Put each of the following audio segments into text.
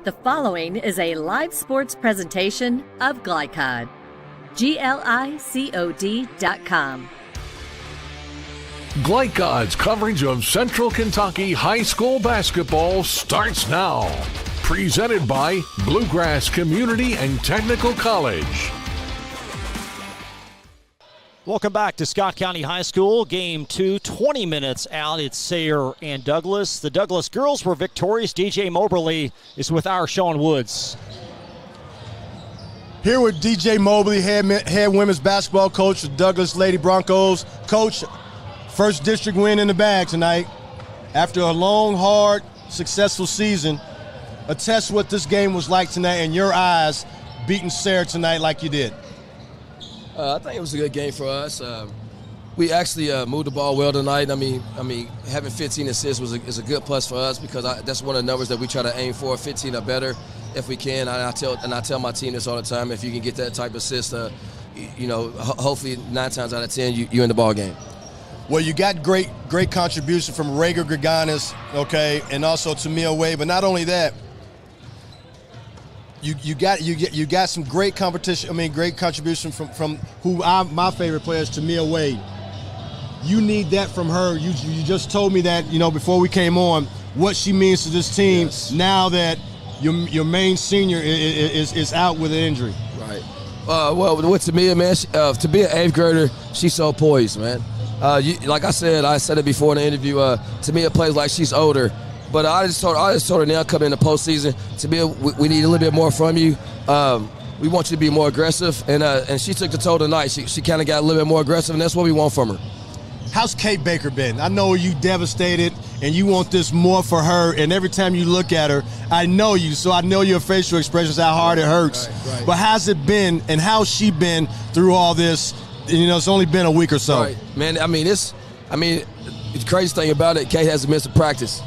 The following is a live sports presentation of Glycod. GLICOD.com. Glycod's coverage of Central Kentucky high school basketball starts now. Presented by Bluegrass Community and Technical College. Welcome back to Scott County High School. Game 2, 20 minutes out. It's Sayre and Douglas. The Douglas girls were victorious. DJ Moberly is with our Sean Woods. Here with DJ Moberly, head women's basketball coach of Douglas Lady Broncos. Coach, first district win in the bag tonight. After a long, hard, successful season, attest what this game was like tonight in your eyes, beating Sayre tonight like you did. I think it was a good game for us. We actually moved the ball well tonight. I mean, having 15 assists is a good plus for us because that's one of the numbers that we try to aim for, 15 or better if we can. I tell my team this all the time. If you can get that type of assist, hopefully 9 times out of 10 you in the ball game. Well, you got great contribution from Rhaegar Greganis, okay, and also Tamia Wade. But not only that, you got some great competition. Great contribution from my favorite player is Tamia Wade. You need that from her. You just told me that before we came on what she means to this team. Yes. Now that your main senior is out with an injury. Right. Well, with Tamia, man, to be an 8th grader, she's so poised, man. Like I said it before in the interview. Tamia plays like she's older. But I just told her now coming in the postseason, we need a little bit more from you. We want you to be more aggressive, and she took the toe tonight. She kind of got a little bit more aggressive, and that's what we want from her. How's Kate Baker been? I know you devastated, and you want this more for her. And every time you look at her, I know you, so I know your facial expressions, how hard it hurts. Right. But how's it been, and how's she been through all this? It's only been a week or so. Right, man. The crazy thing about it, Kate hasn't missed a practice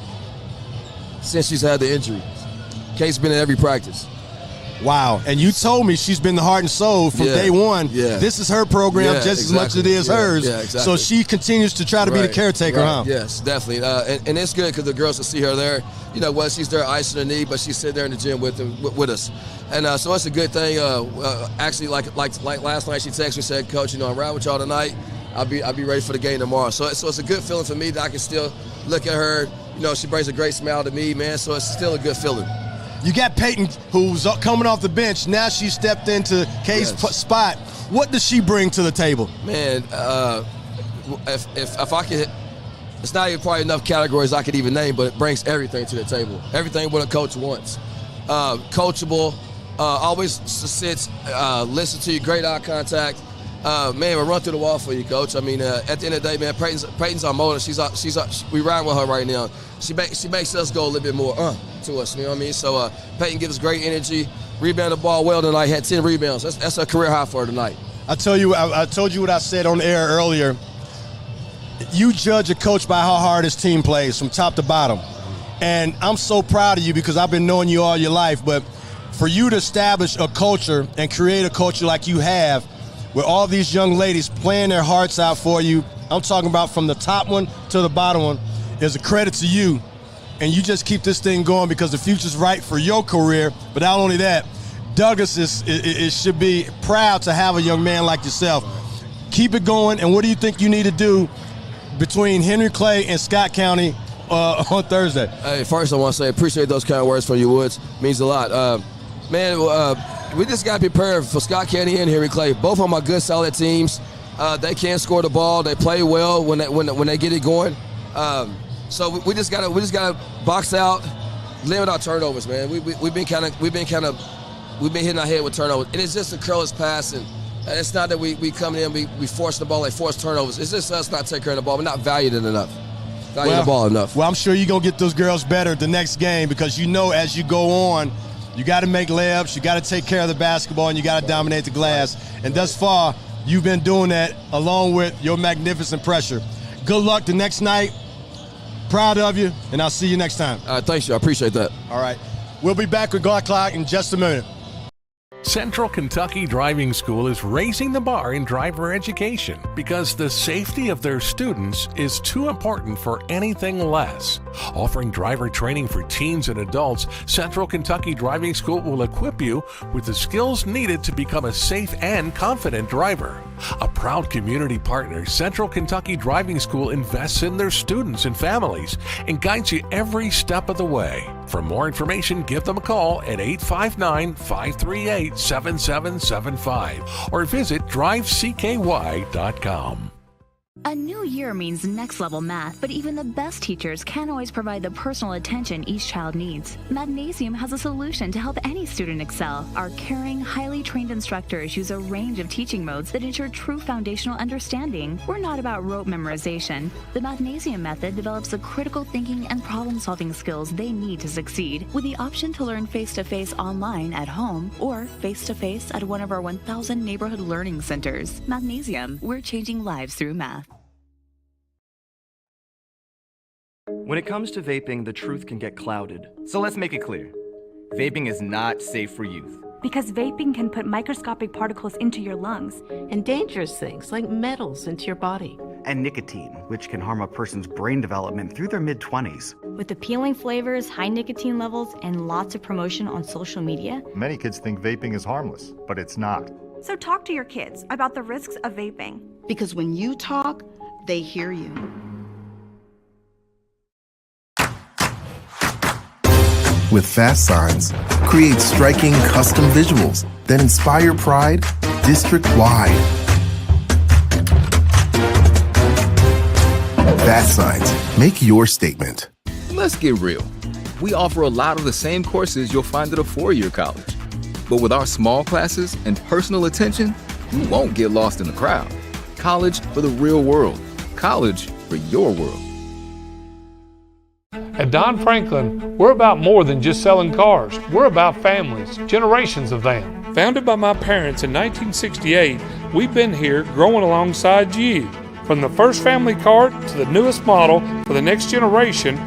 since she's had the injury. Kate's been in every practice. Wow. And you told me she's been the heart and soul from day one. Yeah. This is her program just as much as it is hers. Yeah, exactly. So she continues to try to be the caretaker, huh? Yes, definitely. And it's good because the girls will see her there. She's there icing her knee, but she's sitting there in the gym with us. And so it's a good thing. Actually, like last night, she texted me, said, Coach, I'm riding with y'all tonight. I'll be ready for the game tomorrow. So it's a good feeling for me that I can still look at her. She brings a great smile to me, man, so it's still a good feeling. You got Peyton, who's coming off the bench. Now she stepped into Kay's spot. What does she bring to the table? Man, if I could, it's not even probably enough categories I could even name, but it brings everything to the table. Everything what a coach wants. Coachable, always sits, listen to you, great eye contact. Man, we'll run through the wall for you, Coach. At the end of the day, man, Peyton's our motor. We ride with her right now. She makes us go a little bit more to us. You know what I mean? So Peyton gives great energy. Rebounded the ball well tonight. Had 10 rebounds. That's a career high for her tonight. I told you what I said on the air earlier. You judge a coach by how hard his team plays from top to bottom, and I'm so proud of you because I've been knowing you all your life. But for you to establish a culture and create a culture like you have, with all these young ladies playing their hearts out for you, I'm talking about from the top one to the bottom one, is a credit to you. And you just keep this thing going because the future's right for your career. But not only that, Douglas should be proud to have a young man like yourself. Keep it going, and what do you think you need to do between Henry Clay and Scott County on Thursday? Hey, first I want to say appreciate those kind of words from you, Woods. Means a lot. We just got to be prepared for Scott County and Henry Clay. Both of them are good, solid teams. They can score the ball. They play well when they get it going. So we just gotta box out, limit our turnovers, man. We've been hitting our head with turnovers, and it's just a careless pass. And it's not that we come in, we force the ball, they force turnovers. It's just us not taking care of the ball. We're not valued it enough. The ball enough. Well, I'm sure you're gonna get those girls better the next game because as you go on, you got to make layups, you got to take care of the basketball, and you got to dominate the glass. And thus far, you've been doing that along with your magnificent pressure. Good luck the next night. Proud of you, and I'll see you next time. Thanks, you. I appreciate that. All right. We'll be back with Glycod in just a minute. Central Kentucky Driving School is raising the bar in driver education because the safety of their students is too important for anything less. Offering driver training for teens and adults, Central Kentucky Driving School will equip you with the skills needed to become a safe and confident driver. A proud community partner, Central Kentucky Driving School invests in their students and families and guides you every step of the way. For more information, give them a call at 859-538-7775 or visit drivecky.com. A new year means next-level math, but even the best teachers can't always provide the personal attention each child needs. Mathnasium has a solution to help any student excel. Our caring, highly trained instructors use a range of teaching modes that ensure true foundational understanding. We're not about rote memorization. The Mathnasium method develops the critical thinking and problem-solving skills they need to succeed, with the option to learn face-to-face online at home or face-to-face at one of our 1,000 neighborhood learning centers. Mathnasium, we're changing lives through math. When it comes to vaping, the truth can get clouded. So let's make it clear. Vaping is not safe for youth. Because vaping can put microscopic particles into your lungs. And dangerous things like metals into your body. And nicotine, which can harm a person's brain development through their mid-20s. With appealing flavors, high nicotine levels, and lots of promotion on social media. Many kids think vaping is harmless, but it's not. So talk to your kids about the risks of vaping. Because when you talk, they hear you. With fast signs, create striking custom visuals that inspire pride district-wide. Fast signs, make your statement. Let's get real. We offer a lot of the same courses you'll find at a four-year college. But with our small classes and personal attention, you won't get lost in the crowd. College for the real world. College for your world. At Don Franklin, we're about more than just selling cars. We're about families, generations of them. Founded by my parents in 1968, we've been here growing alongside you. From the first family car to the newest model for the next generation,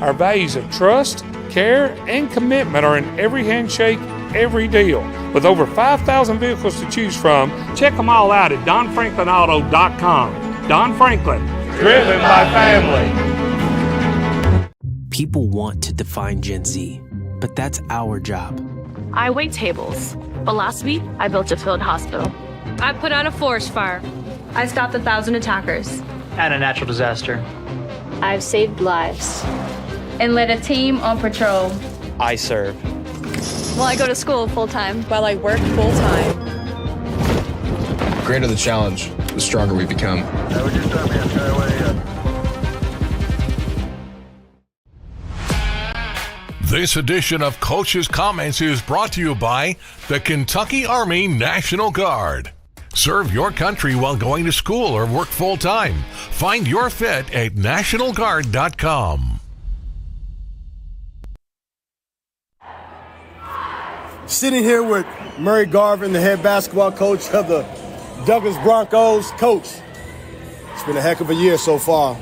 our values of trust, care, and commitment are in every handshake, every deal. With over 5,000 vehicles to choose from, check them all out at DonFranklinAuto.com. Don Franklin, driven by family. People want to define Gen Z, but that's our job. I wait tables, but last week I built a field hospital. I put out a forest fire. I stopped 1,000 attackers. And a natural disaster. I've saved lives and led a team on patrol. I serve. Well, I go to school full-time while I work full-time. The greater the challenge, the stronger we become. This edition of Coach's Comments is brought to you by the Kentucky Army National Guard. Serve your country while going to school or work full-time. Find your fit at nationalguard.com. Sitting here with Murray Garvin, the head basketball coach of the Douglas Broncos. Coach, it's been a heck of a year so far.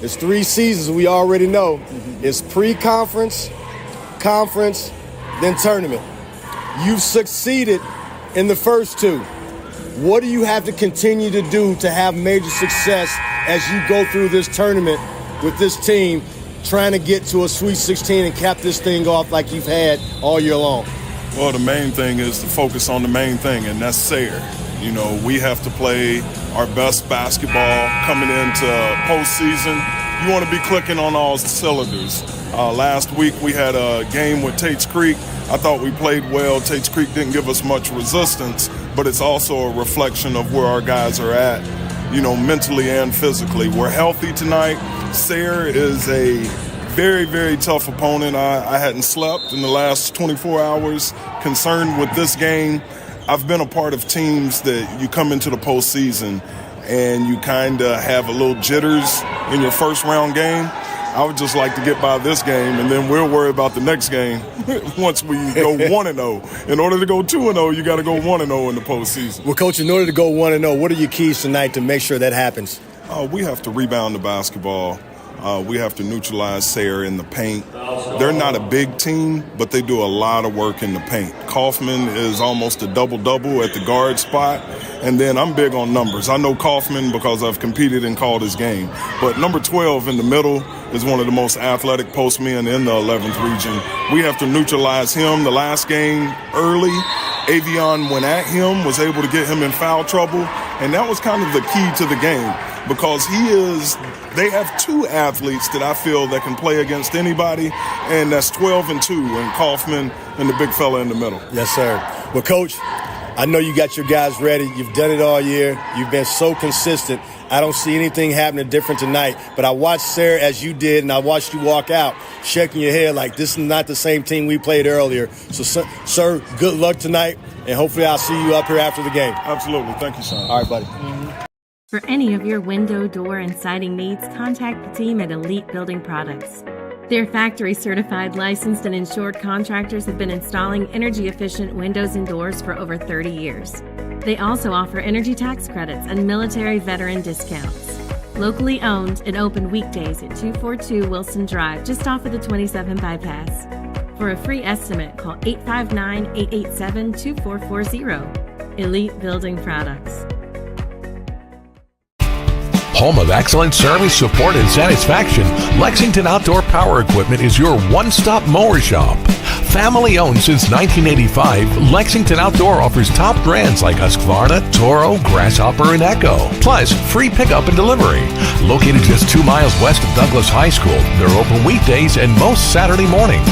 It's 3 seasons, we already know. It's pre-conference, conference, then tournament. You've succeeded in the first 2. What do you have to continue to do to have major success as you go through this tournament with this team, trying to get to a Sweet 16 and cap this thing off like you've had all year long? Well, the main thing is to focus on the main thing, and that's Sayre. You know, we have to play our best basketball coming into postseason. You want to be clicking on all cylinders. Last week we had a game with Tate's Creek. I thought we played well. Tate's Creek didn't give us much resistance, but it's also a reflection of where our guys are at, you know, mentally and physically. We're healthy tonight. Sayre is a very, very tough opponent. I hadn't slept in the last 24 hours concerned with this game. I've been a part of teams that you come into the postseason and you kind of have a little jitters in your first round game. I would just like to get by this game, and then we'll worry about the next game once we go 1-0. In order to go 2-0, you got to go 1-0 in the postseason. Well, Coach, in order to go 1-0, what are your keys tonight to make sure that happens? We have to rebound the basketball. We have to neutralize Sayre in the paint. They're not a big team, but they do a lot of work in the paint. Kaufman is almost a double-double at the guard spot. And then I'm big on numbers. I know Kaufman because I've competed and called his game. But number 12 in the middle is one of the most athletic postmen in the 11th region. We have to neutralize him. The last game early, Avion went at him, was able to get him in foul trouble. And that was kind of the key to the game because they have two athletes that I feel that can play against anybody, and that's 12 and 2, and Kaufman and the big fella in the middle. Yes, sir. Well, Coach, I know you got your guys ready. You've done it all year. You've been so consistent. I don't see anything happening different tonight. But I watched Sayre as you did, and I watched you walk out shaking your head like this is not the same team we played earlier. So, sir, good luck tonight, and hopefully I'll see you up here after the game. Absolutely. Thank you, son. All right, buddy. For any of your window, door, and siding needs, contact the team at Elite Building Products. Their factory-certified, licensed, and insured contractors have been installing energy-efficient windows and doors for over 30 years. They also offer energy tax credits and military veteran discounts. Locally owned and open weekdays at 242 Wilson Drive, just off of the 27 bypass. For a free estimate, call 859-887-2440. Elite Building Products. Home of excellent service, support, and satisfaction, Lexington Outdoor Power Equipment is your one-stop mower shop. Family owned since 1985, Lexington Outdoor offers top brands like Husqvarna, Toro, Grasshopper, and Echo. Plus, free pickup and delivery. Located just 2 miles west of Douglas High School, they're open weekdays and most Saturday mornings.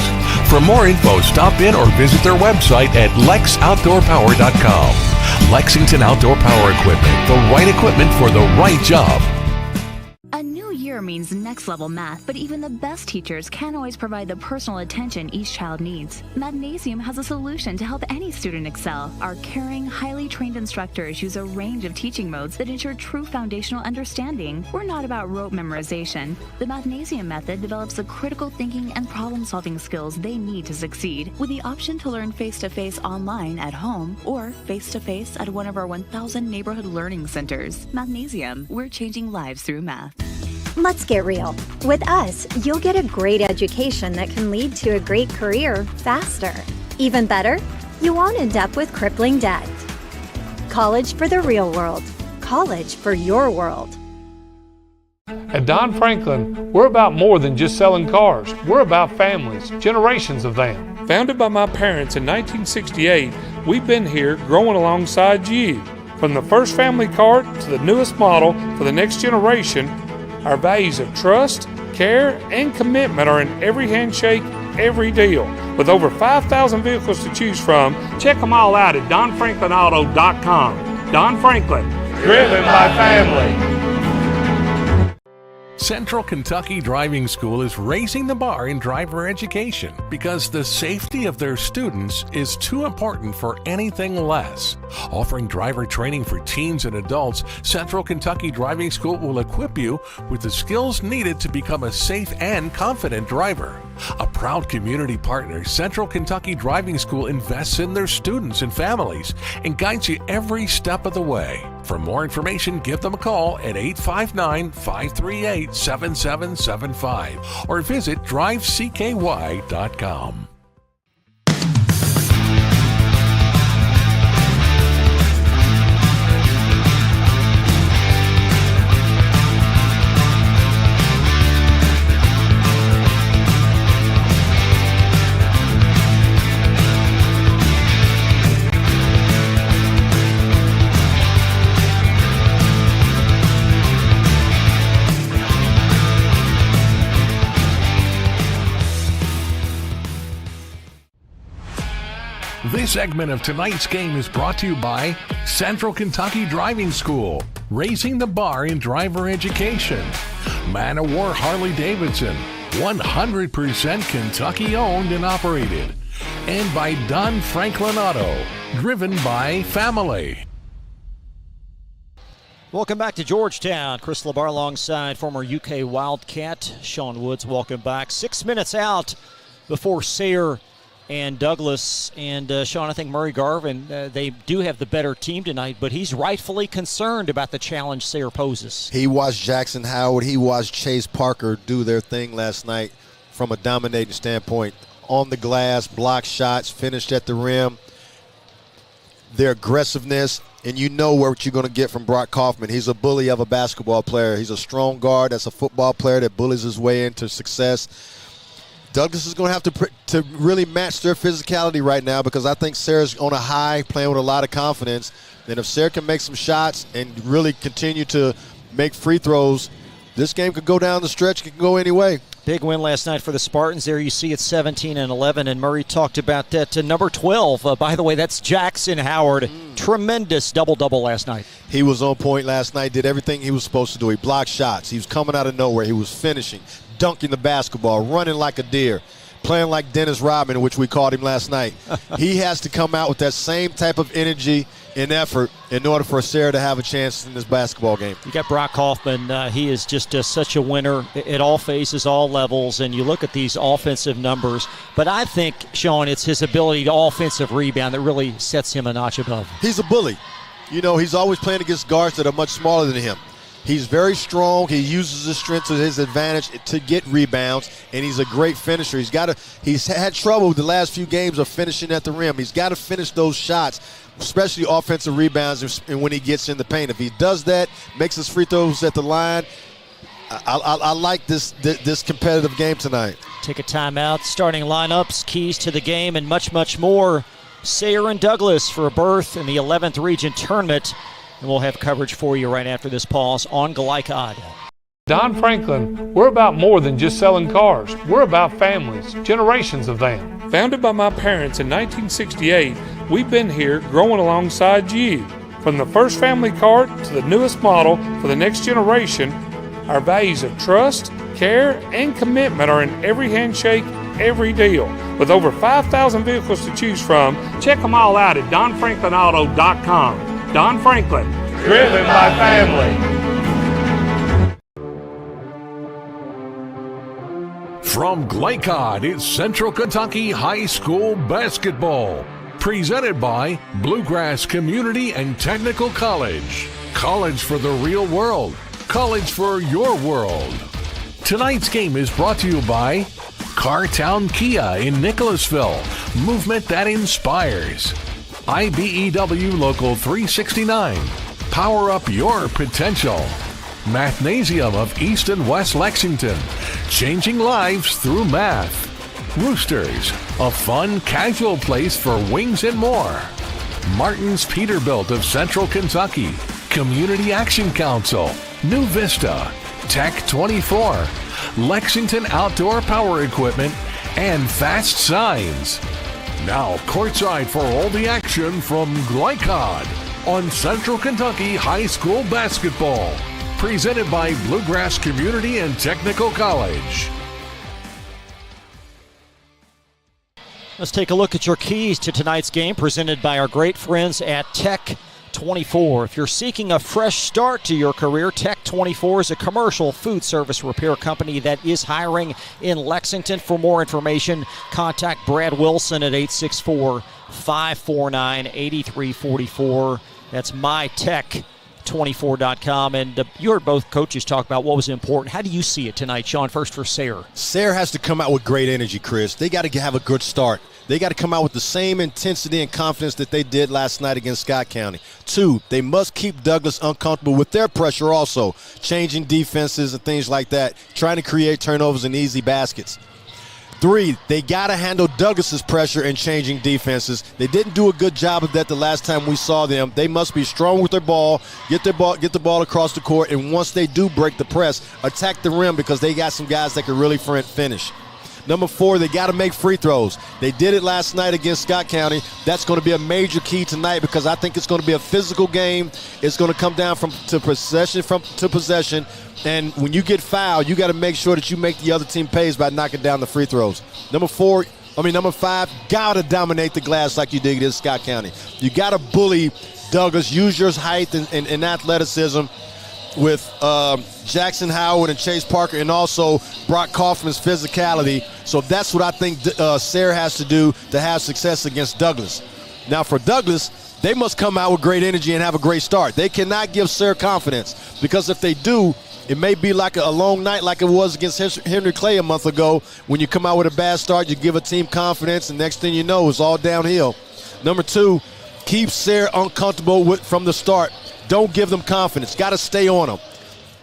For more info, stop in or visit their website at lexoutdoorpower.com. Lexington Outdoor Power Equipment, the right equipment for the right job. A new year means next level math, but even the best teachers can't always provide the personal attention each child needs. Magnesium has a solution to help any student excel. Our caring, highly trained instructors use a range of teaching modes that ensure true foundational understanding. We're not about rote memorization. The Magnesium method develops the critical thinking and problem-solving skills they need to succeed, with the option to learn face-to-face online at home or face-to-face at one of our 1,000 neighborhood learning centers. Magnesium, we're changing lives through math. Let's get real. With us, you'll get a great education that can lead to a great career faster. Even better, you won't end up with crippling debt. College for the real world. College for your world. At Don Franklin, we're about more than just selling cars. We're about families, generations of them. Founded by my parents in 1968, we've been here growing alongside you. From the first family car to the newest model for the next generation, our values of trust, care, and commitment are in every handshake, every deal. With over 5,000 vehicles to choose from, check them all out at donfranklinauto.com. Don Franklin, driven by family. Central Kentucky Driving School is raising the bar in driver education because the safety of their students is too important for anything less. Offering driver training for teens and adults, Central Kentucky Driving School will equip you with the skills needed to become a safe and confident driver. A proud community partner, Central Kentucky Driving School invests in their students and families and guides you every step of the way. For more information, give them a call at 859-538-7775 or visit drivecky.com. This segment of tonight's game is brought to you by Central Kentucky Driving School, raising the bar in driver education. Man of War Harley-Davidson, 100% Kentucky owned and operated. And by Don Franklin Auto, driven by family. Welcome back to Georgetown. Chris LeBar alongside former UK Wildcat Sean Woods. Welcome back. 6 minutes out before Sayre and Douglas and Sean, I think Murray Garvin, they do have the better team tonight, but he's rightfully concerned about the challenge Sayre poses. He watched Jackson Howard, he watched Chase Parker do their thing last night from a dominating standpoint. On the glass, block shots, finished at the rim. Their aggressiveness, and you know what you're going to get from Brock Kaufman. He's a bully of a basketball player. He's a strong guard. That's a football player that bullies his way into success. Douglas is going to have to really match their physicality right now, because I think Sayre's on a high, playing with a lot of confidence. And if Sayre can make some shots and really continue to make free throws, this game could go down the stretch. It can go any way. Big win last night for the Spartans. There you see it's 17-11, and Murray talked about that. Number 12, by the way, that's Jackson Howard. Tremendous double-double last night. He was on point last night, did everything he was supposed to do. He blocked shots. He was coming out of nowhere. He was finishing, dunking the basketball, running like a deer, playing like Dennis Rodman, which we called him last night. He has to come out with that same type of energy and effort in order for Sayre to have a chance in this basketball game. You got Brock Kaufman. He is just such a winner at all phases, all levels, and you look at these offensive numbers. But I think, Sean, it's his ability to offensive rebound that really sets him a notch above. He's a bully. You know, he's always playing against guards that are much smaller than him. He's very strong. He uses his strength to his advantage to get rebounds, and he's a great finisher. He's had trouble with the last few games of finishing at the rim. He's got to finish those shots, especially offensive rebounds, and when he gets in the paint. If he does that, makes his free throws at the line, I like this competitive game tonight. Take a timeout, starting lineups, keys to the game, and much, much more. Sayre and Douglas for a berth in the 11th Region Tournament. And we'll have coverage for you right after this pause on Glycod. Don Franklin, we're about more than just selling cars. We're about families, generations of them. Founded by my parents in 1968, we've been here growing alongside you. From the first family car to the newest model for the next generation, our values of trust, care, and commitment are in every handshake, every deal. With over 5,000 vehicles to choose from, check them all out at DonFranklinAuto.com. Don Franklin, driven by family. From Glycod, it's Central Kentucky High School basketball. Presented by Bluegrass Community and Technical College. College for the real world. College for your world. Tonight's game is brought to you by Cartown Kia in Nicholasville. Movement that inspires. IBEW Local 369. Power up your potential. Mathnasium of East and West Lexington. Changing lives through math. Roosters, a fun, casual place for wings and more. Martin's Peterbilt of Central Kentucky. Community Action Council. New Vista. Tech 24. Lexington Outdoor Power Equipment. And Fast Signs. Now, courtside for all the action from Glycod on Central Kentucky High School basketball. Presented by Bluegrass Community and Technical College. Let's take a look at your keys to tonight's game, presented by our great friends at Tech 24. If you're seeking a fresh start to your career, Tech 24 is a commercial food service repair company that is hiring in Lexington. For more information, contact Brad Wilson at 864-549-8344. That's mytech24.com. And you heard both coaches talk about what was important. How do you see it tonight, Sean? First for Sayre. Sayre has to come out with great energy, Chris. They got to have a good start. They got to come out with the same intensity and confidence that they did last night against Scott County. 2, they must keep Douglas uncomfortable with their pressure also, changing defenses and things like that, trying to create turnovers and easy baskets. 3, they got to handle Douglas's pressure and changing defenses. They didn't do a good job of that the last time we saw them. They must be strong with their ball, get the ball across the court, and once they do break the press, attack the rim, because they got some guys that can really finish. Number 4, they got to make free throws. They did it last night against Scott County. That's going to be a major key tonight, because I think it's going to be a physical game. It's going to come down to possession. And when you get fouled, you got to make sure that you make the other team pays by knocking down the free throws. Number 5, got to dominate the glass like you did against Scott County. You got to bully Douglas, use your height and athleticism, with Jackson Howard and Chase Parker, and also Brock Kaufman's physicality. So that's what I think Sayre has to do to have success against Douglas. Now for Douglas, they must come out with great energy and have a great start. They cannot give Sayre confidence, because if they do, it may be like a long night like it was against Henry Clay a month ago. When you come out with a bad start, you give a team confidence, and next thing you know, it's all downhill. Number 2, keep Sayre uncomfortable from the start. Don't give them confidence. Got to stay on them.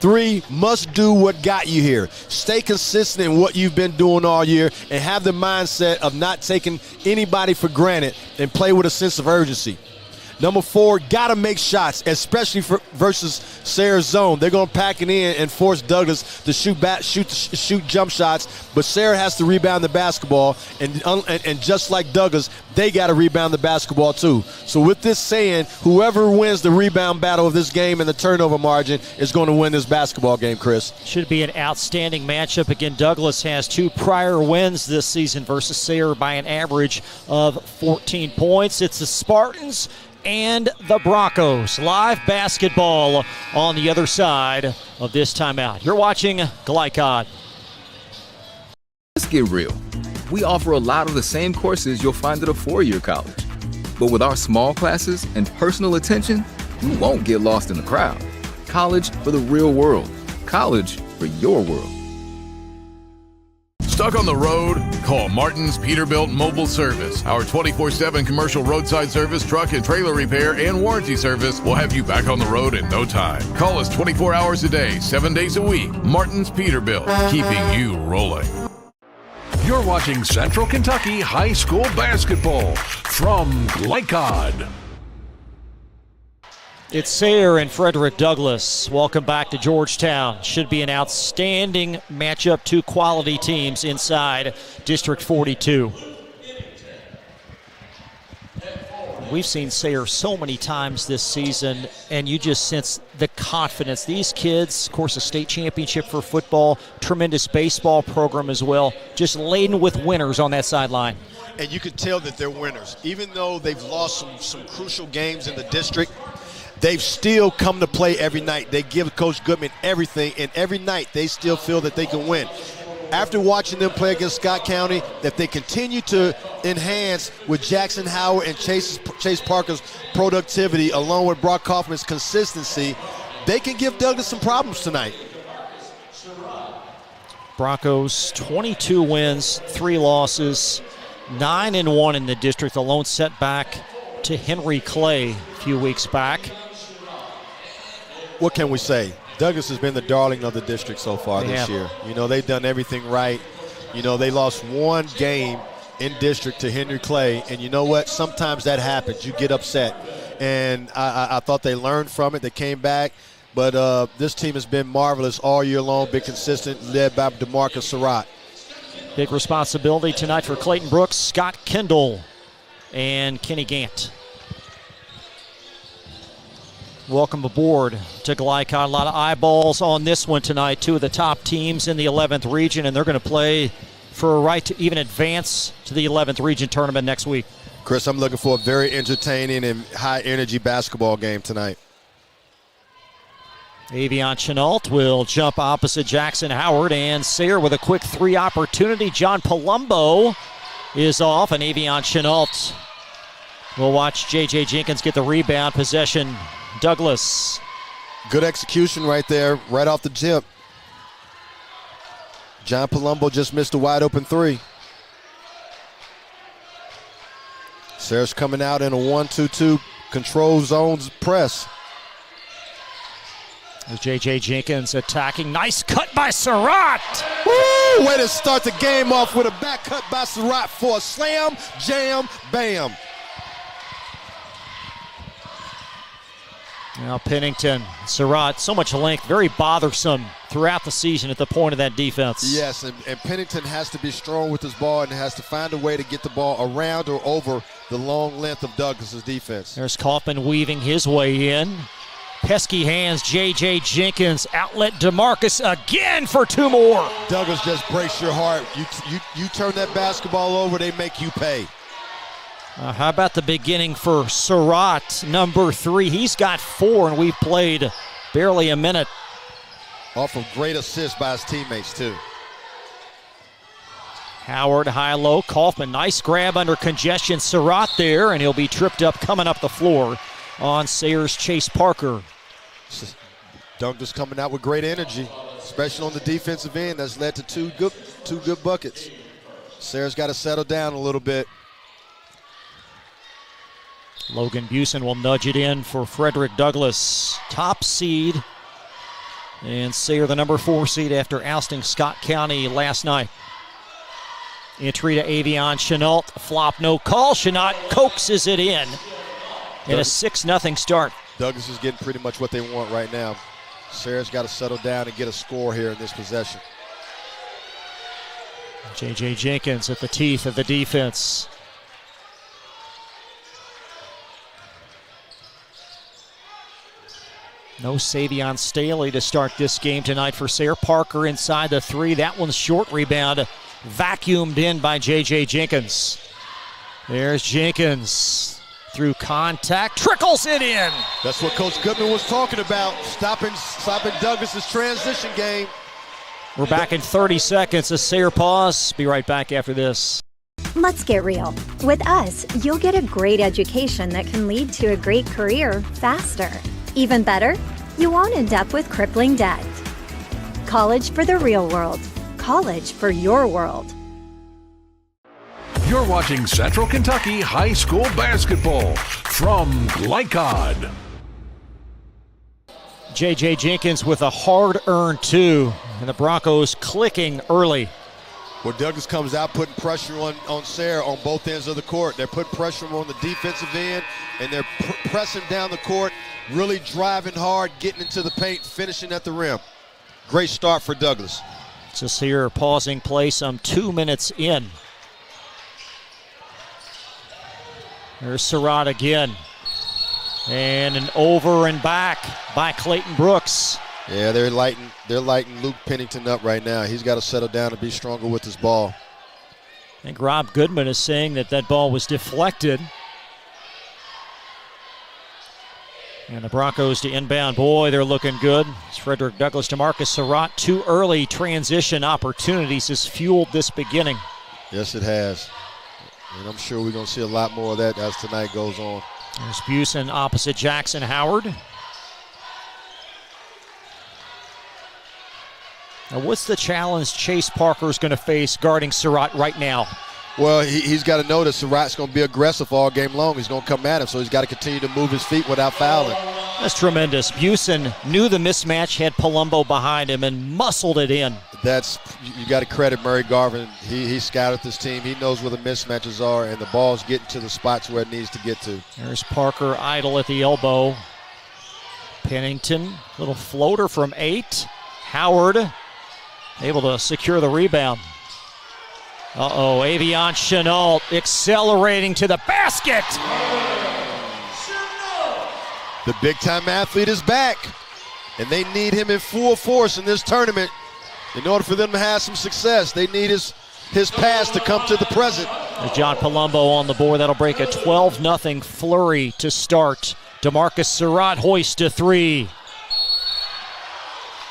3, must do what got you here. Stay consistent in what you've been doing all year and have the mindset of not taking anybody for granted and play with a sense of urgency. Number 4, got to make shots, especially versus Sayre's zone. They're going to pack it in and force Douglas to shoot jump shots, but Sayre has to rebound the basketball, and just like Douglas, they got to rebound the basketball too. So with this saying, whoever wins the rebound battle of this game and the turnover margin is going to win this basketball game, Chris. Should be an outstanding matchup. Again, Douglas has 2 prior wins this season versus Sayre by an average of 14 points. It's the Spartans and the Broncos. Live basketball on the other side of this timeout. You're watching Glycod. Let's get real. We offer a lot of the same courses you'll find at a 4-year college. But with our small classes and personal attention, you won't get lost in the crowd. College for the real world. College for your world. Stuck on the road? Call Martin's Peterbilt Mobile Service. Our 24/7 commercial roadside service, truck and trailer repair, and warranty service will have you back on the road in no time. Call us 24 hours a day, 7 days a week. Martin's Peterbilt, keeping you rolling. You're watching Central Kentucky High School Basketball from Glycod. It's Sayre and Frederick Douglass. Welcome back to Georgetown. Should be an outstanding matchup. 2 quality teams inside District 42. We've seen Sayre so many times this season, and you just sense the confidence. These kids, of course, a state championship for football, tremendous baseball program as well, just laden with winners on that sideline. And you can tell that they're winners. Even though they've lost some crucial games in the district, they've still come to play every night. They give Coach Goodman everything, and every night they still feel that they can win. After watching them play against Scott County, that they continue to enhance with Jackson Howard and Chase Parker's productivity, along with Brock Kaufman's consistency, they can give Douglas some problems tonight. Broncos, 22 wins, 3 losses, 9-1 in the district. The lone setback to Henry Clay a few weeks back. What can we say? Douglas has been the darling of the district so far this year. You know, they've done everything right. You know, they lost 1 game in district to Henry Clay, and you know what? Sometimes that happens. You get upset. And I thought they learned from it. They came back. But this team has been marvelous all year long, been consistent, led by DeMarcus Surratt. Big responsibility tonight for Clayton Brooks, Scott Kendall, and Kenny Gant. Welcome aboard to Glycod. A lot of eyeballs on this one tonight. 2 of the top teams in the 11th region, and they're going to play for a right to even advance to the 11th region tournament next week. Chris, I'm looking for a very entertaining and high-energy basketball game tonight. Avion Chenault will jump opposite Jackson Howard, and Sayre with a quick 3 opportunity. John Palumbo is off, and Avion Chenault will watch J.J. Jenkins get the rebound. Possession, Douglas. Good execution right there, right off the tip. John Palumbo just missed a wide-open 3. Sayre's coming out in a 1-2-2 control zones press. J.J. Jenkins attacking. Nice cut by Surratt. Woo! Way to start the game off with a back cut by Surratt for a slam, jam, bam. Now Pennington, Surratt, so much length, very bothersome throughout the season at the point of that defense. Yes, and Pennington has to be strong with his ball and has to find a way to get the ball around or over the long length of Douglas's defense. There's Kaufman weaving his way in. Pesky hands, J.J. Jenkins, outlet DeMarcus again for 2 more. Douglas, just brace your heart. You turn that basketball over, they make you pay. How about the beginning for Surratt, number 3? He's got 4, and we've played Barely a minute. Off of great assist by his teammates, too. Howard, high-low. Kaufman, nice grab under congestion. Surratt there, and he'll be tripped up coming up the floor on Sayre's Chase Parker. Douglas coming out with great energy, especially on the defensive end. That's led to two good buckets. Sayre's got to settle down a little bit. Logan Busen will nudge it in for Frederick Douglass. Top seed. And Sayre the number 4 seed after ousting Scott County last night. Entry to Avion Chenault. Flop, no call. Chenault coaxes it in. And a 6-0 start. Douglas is getting pretty much what they want right now. Sayre's got to settle down and get a score here in this possession. J.J. Jenkins at the teeth of the defense. No Savion Staley to start this game tonight for Sayre. Parker inside the 3. That one's short. Rebound vacuumed in by J.J. Jenkins. There's Jenkins through contact. Trickles it in. That's what Coach Goodman was talking about. Stopping Douglas's transition game. We're back in 30 seconds. A Sayre pause. Be right back after this. Let's get real. With us, you'll get a great education that can lead to a great career faster. Even better, you won't end up with crippling debt. College for the real world. College for your world. You're watching Central Kentucky High School Basketball from Glycod. J.J. Jenkins with a hard-earned 2, and the Broncos clicking early. Well, Douglas comes out putting pressure on Sayre on both ends of the court. They're putting pressure on the defensive end, and they're pressing down the court, really driving hard, getting into the paint, finishing at the rim. Great start for Douglas. Just here, pausing play some 2 minutes in. There's Surratt again. And an over and back by Clayton Brooks. Yeah, they're lighting Luke Pennington up right now. He's got to settle down and be stronger with his ball. I think Rob Goodman is saying that ball was deflected. And the Broncos to inbound. Boy, they're looking good. It's Frederick Douglass to Marcus Surratt. 2 early transition opportunities has fueled this beginning. Yes, it has. And I'm sure we're going to see a lot more of that as tonight goes on. There's Busen opposite Jackson Howard. Now, what's the challenge Chase Parker's going to face guarding Surratt right now? Well, he's got to know that Surratt's going to be aggressive all game long. He's going to come at him, so he's got to continue to move his feet without fouling. That's tremendous. Busen knew the mismatch, had Palumbo behind him, and muscled it in. You got to credit Murray Garvin. He scouted this team. He knows where the mismatches are, and the ball's getting to the spots where it needs to get to. There's Parker idle at the elbow. Pennington, little floater from 8. Howard able to secure the rebound. Avion Chenault accelerating to the basket. The big-time athlete is back, and they need him in full force in this tournament. In order for them to have some success, they need his pass to come to the present. There's John Palumbo on the board. That'll break a 12-0 flurry to start. DeMarcus Surratt hoists to 3.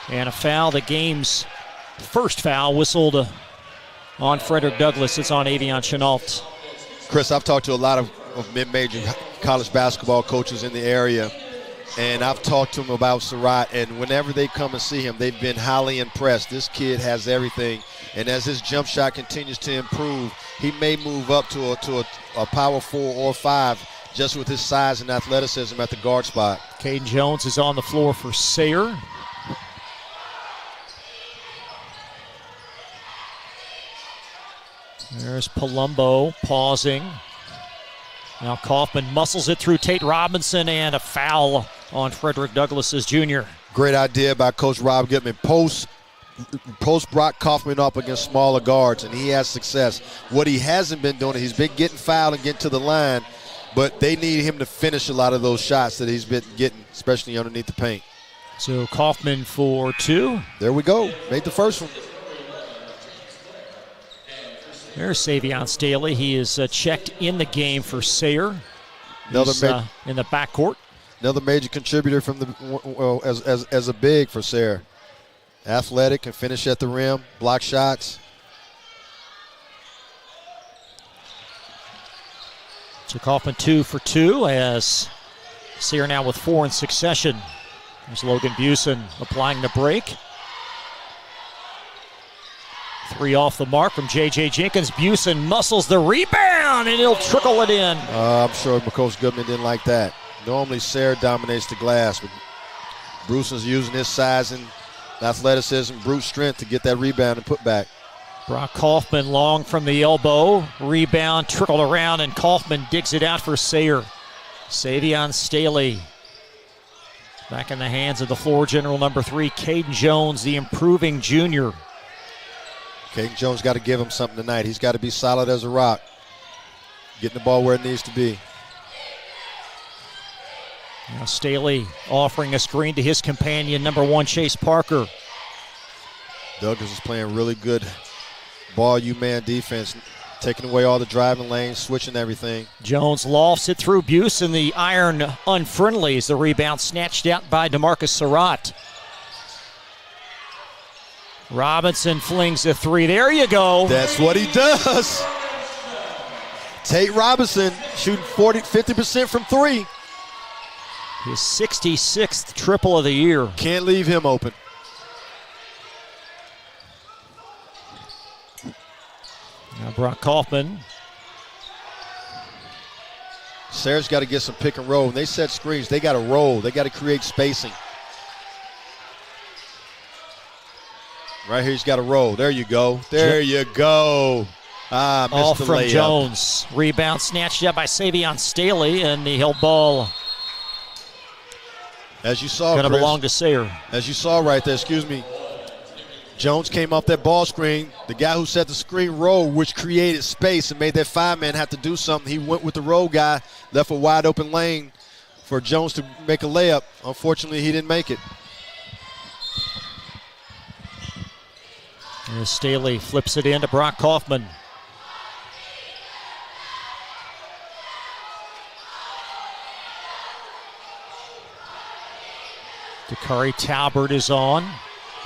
And a foul, the game's first foul whistled on Frederick Douglass. It's on Avion Chenault. Chris, I've talked to a lot of mid-major college basketball coaches in the area, and I've talked to them about Surratt, and whenever they come and see him, they've been highly impressed. This kid has everything, and as his jump shot continues to improve, he may move up to a power 4 or 5 just with his size and athleticism at the guard spot. Caden Jones is on the floor for Sayre. There's Palumbo pausing. Now Kaufman muscles it through Tate Robinson, and a foul on Frederick Douglass' junior. Great idea by Coach Rob Goodman. Post Brock Kaufman up against smaller guards, and he has success. What he hasn't been doing, he's been getting fouled and getting to the line, but they need him to finish a lot of those shots that he's been getting, especially underneath the paint. So Kaufman for 2. There we go. Made the first one. There's Savion Staley. He is checked in the game for Sayre. He's in the backcourt. Another major contributor from as a big for Sayre. Athletic, can finish at the rim, block shots. So Kaufman 2 for 2 as Sayre now with 4 in succession. There's Logan Busen applying the break. 3 off the mark from J.J. Jenkins. Busen muscles the rebound, and he'll trickle it in. I'm sure Coach Goodman didn't like that. Normally, Sayre dominates the glass, but Bruce's using his size and athleticism, brute strength to get that rebound and put back. Brock Kaufman long from the elbow. Rebound trickled around, and Kaufman digs it out for Sayre. Savion Staley back in the hands of the floor general number 3, Caden Jones, the improving junior. Caden Jones got to give him something tonight. He's got to be solid as a rock, getting the ball where it needs to be. Now Staley offering a screen to his companion, number 1, Chase Parker. Douglas is playing really good ball man defense, taking away all the driving lanes, switching everything. Jones lofts it through Busen. The iron unfriendly as the rebound snatched out by DeMarcus Surratt. Robinson flings a 3. There you go. That's what he does. Tate Robinson shooting 50% from 3. His 66th triple of the year. Can't leave him open. Now Brock Kaufman. Sayre's got to get some pick and roll. When they set screens, they got to roll. They got to create spacing. Right here, he's got to roll. There you go. There you go. Missed Off the from layup. Jones. Rebound snatched up by Savion Staley, and the held ball as you saw, going to Chris, belong to Sayre. As you saw right there, Jones came off that ball screen. The guy who set the screen rolled, which created space and made that 5-man have to do something. He went with the roll guy, left a wide open lane for Jones to make a layup. Unfortunately, he didn't make it. As Staley flips it in to Brock Kaufman. Dakari Talbert is on.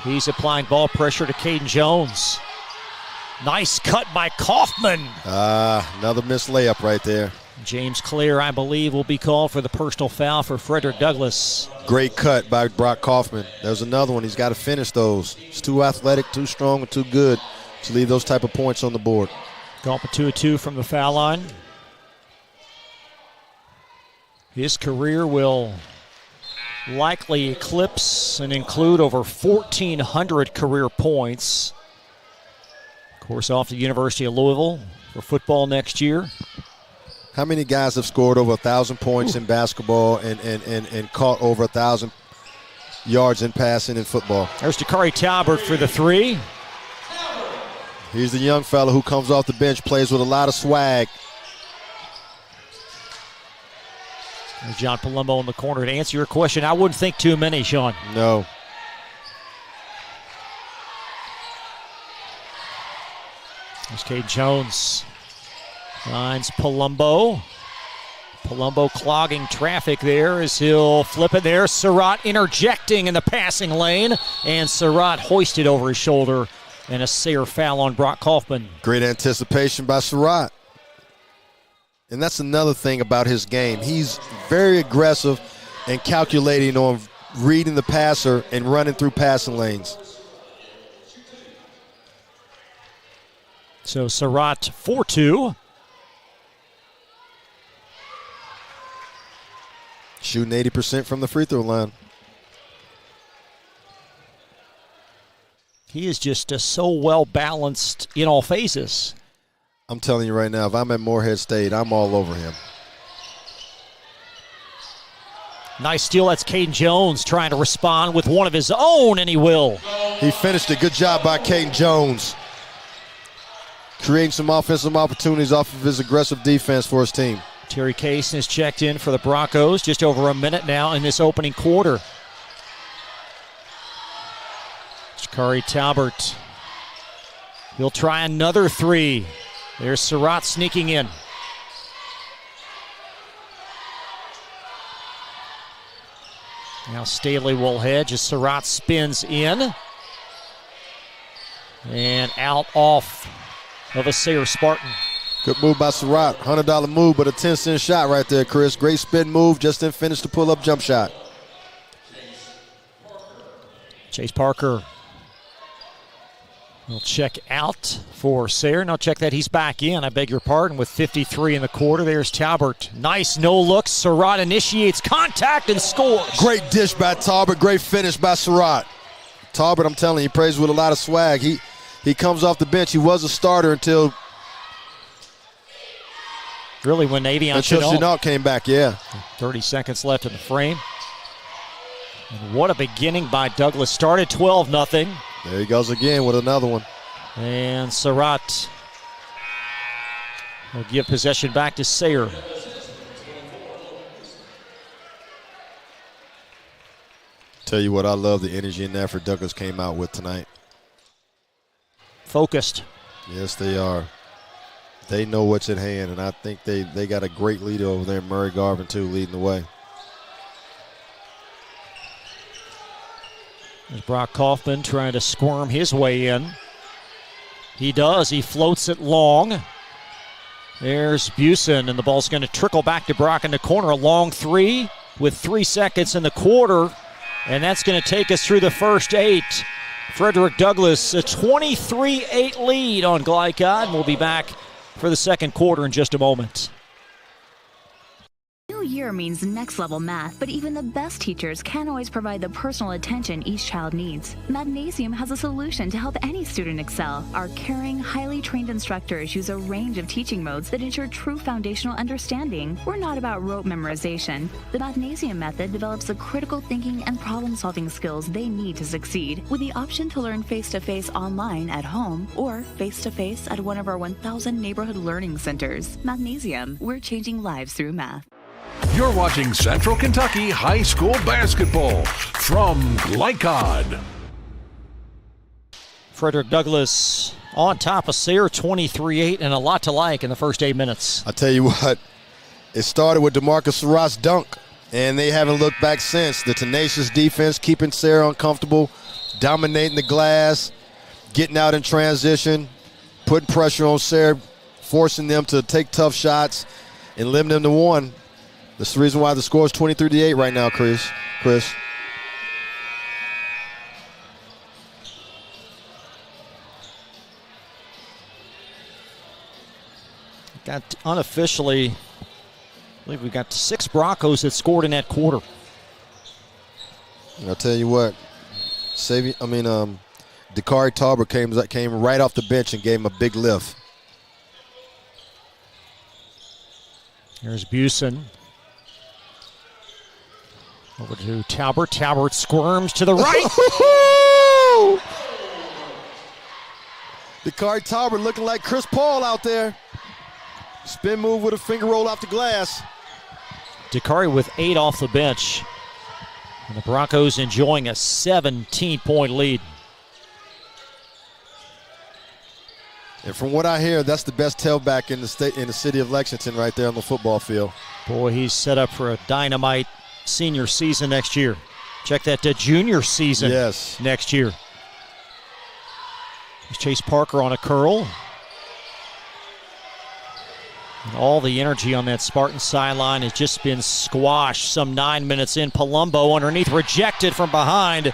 He's applying ball pressure to Caden Jones. Nice cut by Kaufman. Another missed layup right there. James Clear, I believe, will be called for the personal foul for Frederick Douglass. Great cut by Brock Kaufman. There's another one. He's got to finish those. He's too athletic, too strong, and too good to leave those type of points on the board. Kaufman 2-2 from the foul line. His career will likely eclipse and include over 1,400 career points. Of course, off to the University of Louisville for football next year. How many guys have scored over 1,000 points in basketball and caught over 1,000 yards in passing in football? There's Dakari Talbert for the 3. Here's the young fella who comes off the bench, plays with a lot of swag. There's John Palumbo in the corner. To answer your question, I wouldn't think too many, Sean. No. There's Caden Jones. Finds Palumbo. Palumbo clogging traffic there as he'll flip it there. Surratt interjecting in the passing lane, and Surratt hoisted over his shoulder, and a Sayre foul on Brock Kaufman. Great anticipation by Surratt. And that's another thing about his game. He's very aggressive and calculating on reading the passer and running through passing lanes. So Surratt 4-2. Shooting 80% from the free throw line. He is just so well balanced in all phases. I'm telling you right now, if I'm at Morehead State, I'm all over him. Nice steal. That's Caden Jones trying to respond with one of his own, and he will. He finished it. Good job by Caden Jones. Creating some offensive opportunities off of his aggressive defense for his team. Terry Cason is checked in for the Broncos. Just over a minute now in this opening quarter. Dakari Talbert. He'll try another 3. There's Surratt sneaking in. Now Staley will hedge as Surratt spins in. And out off of a Sayre Spartan. Good move by Surratt. $100 move, but a 10-cent shot right there, Chris. Great spin move, just didn't finish the pull-up jump shot. Chase Parker will check out for Sayre. Now check that he's back in, I beg your pardon, with 53 in the quarter. There's Talbert. Nice no-look. Surratt initiates contact and scores. Great dish by Talbert. Great finish by Surratt. Talbert, I'm telling you, he plays with a lot of swag. He comes off the bench. He was a starter until really when Chenault came back, yeah. 30 seconds left in the frame. And what a beginning by Douglas. Started 12-0. There he goes again with another one. And Surratt will give possession back to Sayre. Tell you what, I love the energy and effort Douglas came out with tonight. Focused. Yes, they are. They know what's at hand, and I think they got a great leader over there, Murray Garvin, too, leading the way. There's Brock Kaufman trying to squirm his way in. He does. He floats it long. There's Busen, and the ball's going to trickle back to Brock in the corner. A long three with 3 seconds in the quarter, and that's going to take us through the first 8. Frederick Douglass, a 23-8 lead on Glycod. We'll be back for the second quarter in just a moment. New year means next level math, but even the best teachers can't always provide the personal attention each child needs. Magnesium has a solution to help any student excel. Our caring, highly trained instructors use a range of teaching modes that ensure true foundational understanding. We're not about rote memorization. The Magnesium method develops the critical thinking and problem-solving skills they need to succeed, with the option to learn face-to-face online at home or face-to-face at one of our 1,000 neighborhood learning centers. Magnesium, we're changing lives through math. You're watching Central Kentucky High School Basketball from Glycod. Frederick Douglass on top of Sayre, 23-8, and a lot to like in the first 8 minutes. I tell you what, it started with DeMarcus Surratt's dunk, and they haven't looked back since. The tenacious defense keeping Sayre uncomfortable, dominating the glass, getting out in transition, putting pressure on Sayre, forcing them to take tough shots, and limiting them to one. That's the reason why the score is 23-8 right now, Chris. Got unofficially, I believe we got 6 Broncos that scored in that quarter. And I'll tell you what, Dakari Talbot came right off the bench and gave him a big lift. Here's Busen. Over to Talbert. Talbert squirms to the right. Dakari Talbot looking like Chris Paul out there. Spin move with a finger roll off the glass. Dakari with 8 off the bench. And the Broncos enjoying a 17-point lead. And from what I hear, that's the best tailback in the city of Lexington right there on the football field. Boy, he's set up for a dynamite senior season next year. Check that, junior season next year. There's Chase Parker on a curl. And all the energy on that Spartan sideline has just been squashed some 9 minutes in. Palumbo underneath, rejected from behind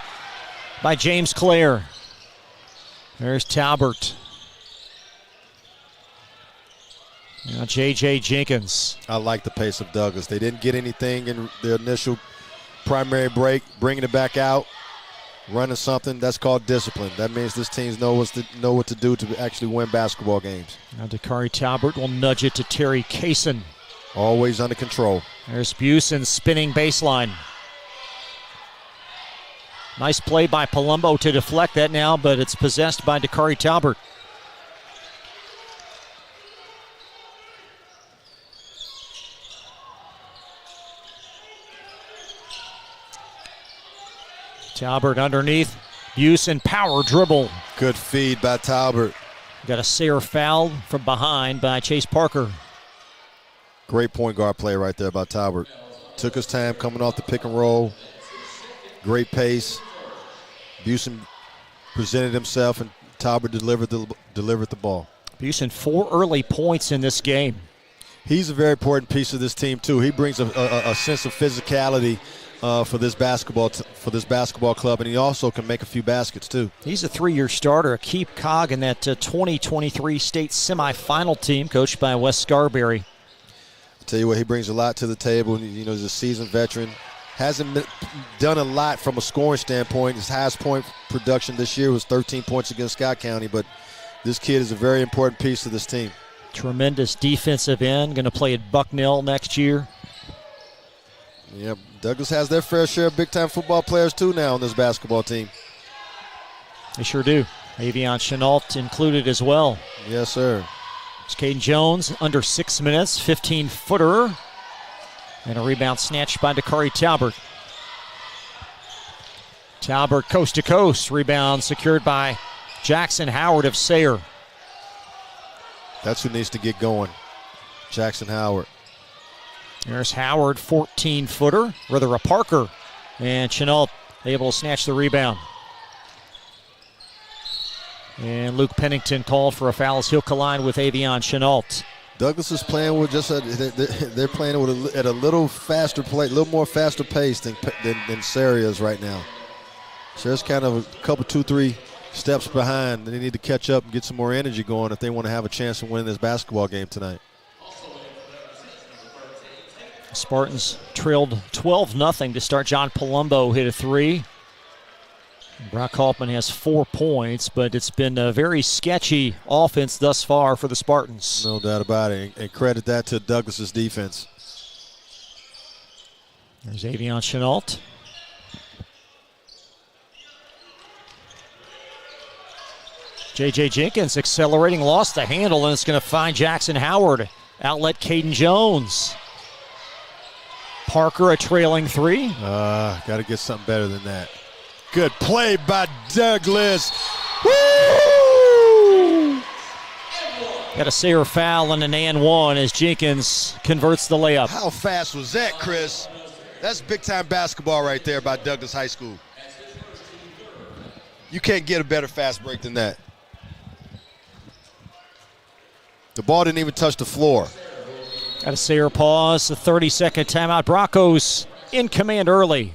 by James Clare. There's Talbert. Now J.J. Jenkins. I like the pace of Douglas. They didn't get anything in the initial primary break, bringing it back out, running something. That's called discipline. That means this team knows what to do to actually win basketball games. Now Dakari Talbert will nudge it to Terry Kaysen. Always under control. There's Busen spinning baseline. Nice play by Palumbo to deflect that now, but it's possessed by Dakari Talbert. Talbert underneath. Busen power dribble. Good feed by Talbert. Got a Sayre foul from behind by Chase Parker. Great point guard play right there by Talbert. Took his time coming off the pick and roll. great pace. Busen presented himself, and Talbot delivered the ball. Busen 4 early points in this game. He's a very important piece of this team too. He brings a sense of physicality for this basketball club, and he also can make a few baskets too. He's a 3-year starter, a key cog in that 2023 state semifinal team coached by Wes Scarberry. I'll tell you what, he brings a lot to the table. You know, he's a seasoned veteran. Hasn't done a lot from a scoring standpoint. His highest point production this year was 13 points against Scott County, but this kid is a very important piece of this team. Tremendous defensive end, going to play at Bucknell next year. Yep, Douglas has their fair share of big-time football players too now on this basketball team. They sure do. Avion Chenault included as well. Yes, sir. It's Caden Jones, under 6 minutes, 15-footer. And a rebound snatched by Dakari Talbert. Talbert coast to coast. Rebound secured by Jackson Howard of Sayre. That's who needs to get going. Jackson Howard. There's Howard, 14-footer. Rather a Parker. And Chenault able to snatch the rebound. And Luke Pennington called for a foul as he'll collide with Avion Chenault. Douglas is playing with they're playing with at a little faster play, a little more faster pace than Sayre is right now. Sayre's kind of a couple, 2-3 steps behind. They need to catch up and get some more energy going if they want to have a chance of winning this basketball game tonight. Spartans trailed 12-0 to start. John Palumbo hit a 3. Brock Kaufman has 4 points, but it's been a very sketchy offense thus far for the Spartans. No doubt about it, and credit that to Douglas's defense. There's Avion Chenault. J.J. Jenkins accelerating, lost the handle, and it's going to find Jackson Howard. Outlet Caden Jones. Parker a trailing 3. Got to get something better than that. Good play by Douglas. Woo! Got a Sayre foul and an and 1 as Jenkins converts the layup. How fast was that, Chris? That's big-time basketball right there by Douglas High School. You can't get a better fast break than that. The ball didn't even touch the floor. Got a Sayre pause, a 30-second timeout. Broncos in command early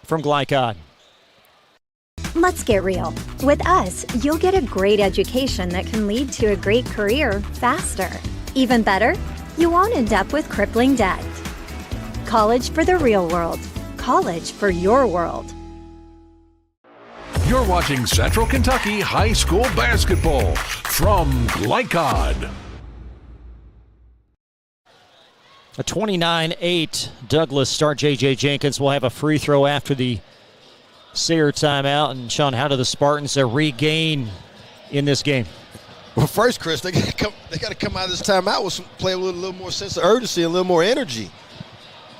from Glycod. Let's get real. With us, you'll get a great education that can lead to a great career faster. Even better, you won't end up with crippling debt. College for the real world. College for your world. You're watching Central Kentucky High School Basketball from Glycod. A 29-8 Douglas start. J.J. Jenkins will have a free throw after the Sayre timeout. And Sean, how do the Spartans regain in this game? Well, first, Chris, they got to come out of this timeout with play with a little more sense of urgency, a little more energy.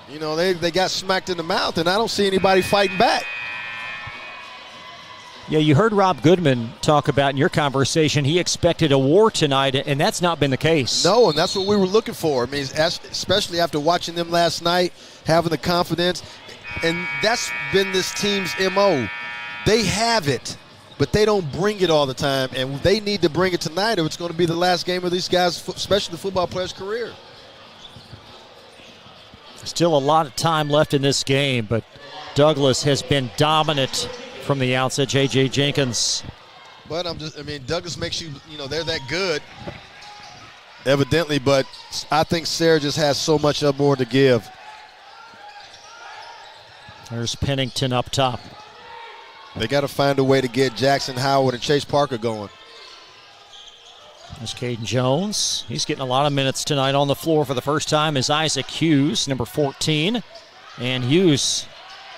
You know, they got smacked in the mouth, and I don't see anybody fighting back. Yeah, you heard Rob Goodman talk about in your conversation he expected a war tonight, and that's not been the case. No, and that's what we were looking for. I mean, especially after watching them last night, having the confidence, and that's been this team's MO. They have it, but they don't bring it all the time, and they need to bring it tonight or it's going to be the last game of these guys, especially the football players' career. Still a lot of time left in this game, but Douglas has been dominant from the outset. J.J. Jenkins. But Douglas makes you know, they're that good, evidently, but I think Sayre just has so much more to give. There's Pennington up top. They got to find a way to get Jackson Howard and Chase Parker going. There's Caden Jones. He's getting a lot of minutes tonight on the floor for the first time is Isaac Hughes, number 14. And Hughes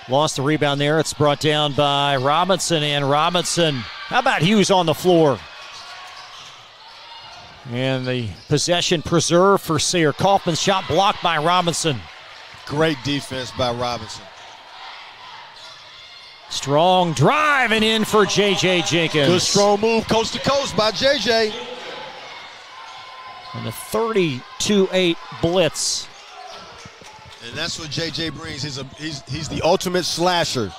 lost the rebound there. It's brought down by Robinson, and Robinson. How about Hughes on the floor? And the possession preserved for Sayre. Kaufman's shot blocked by Robinson. Great defense by Robinson. Strong drive and in for J.J. Jenkins. Good strong move coast to coast by J.J. And a 32-8 blitz. And that's what J.J. brings. He's the ultimate slasher.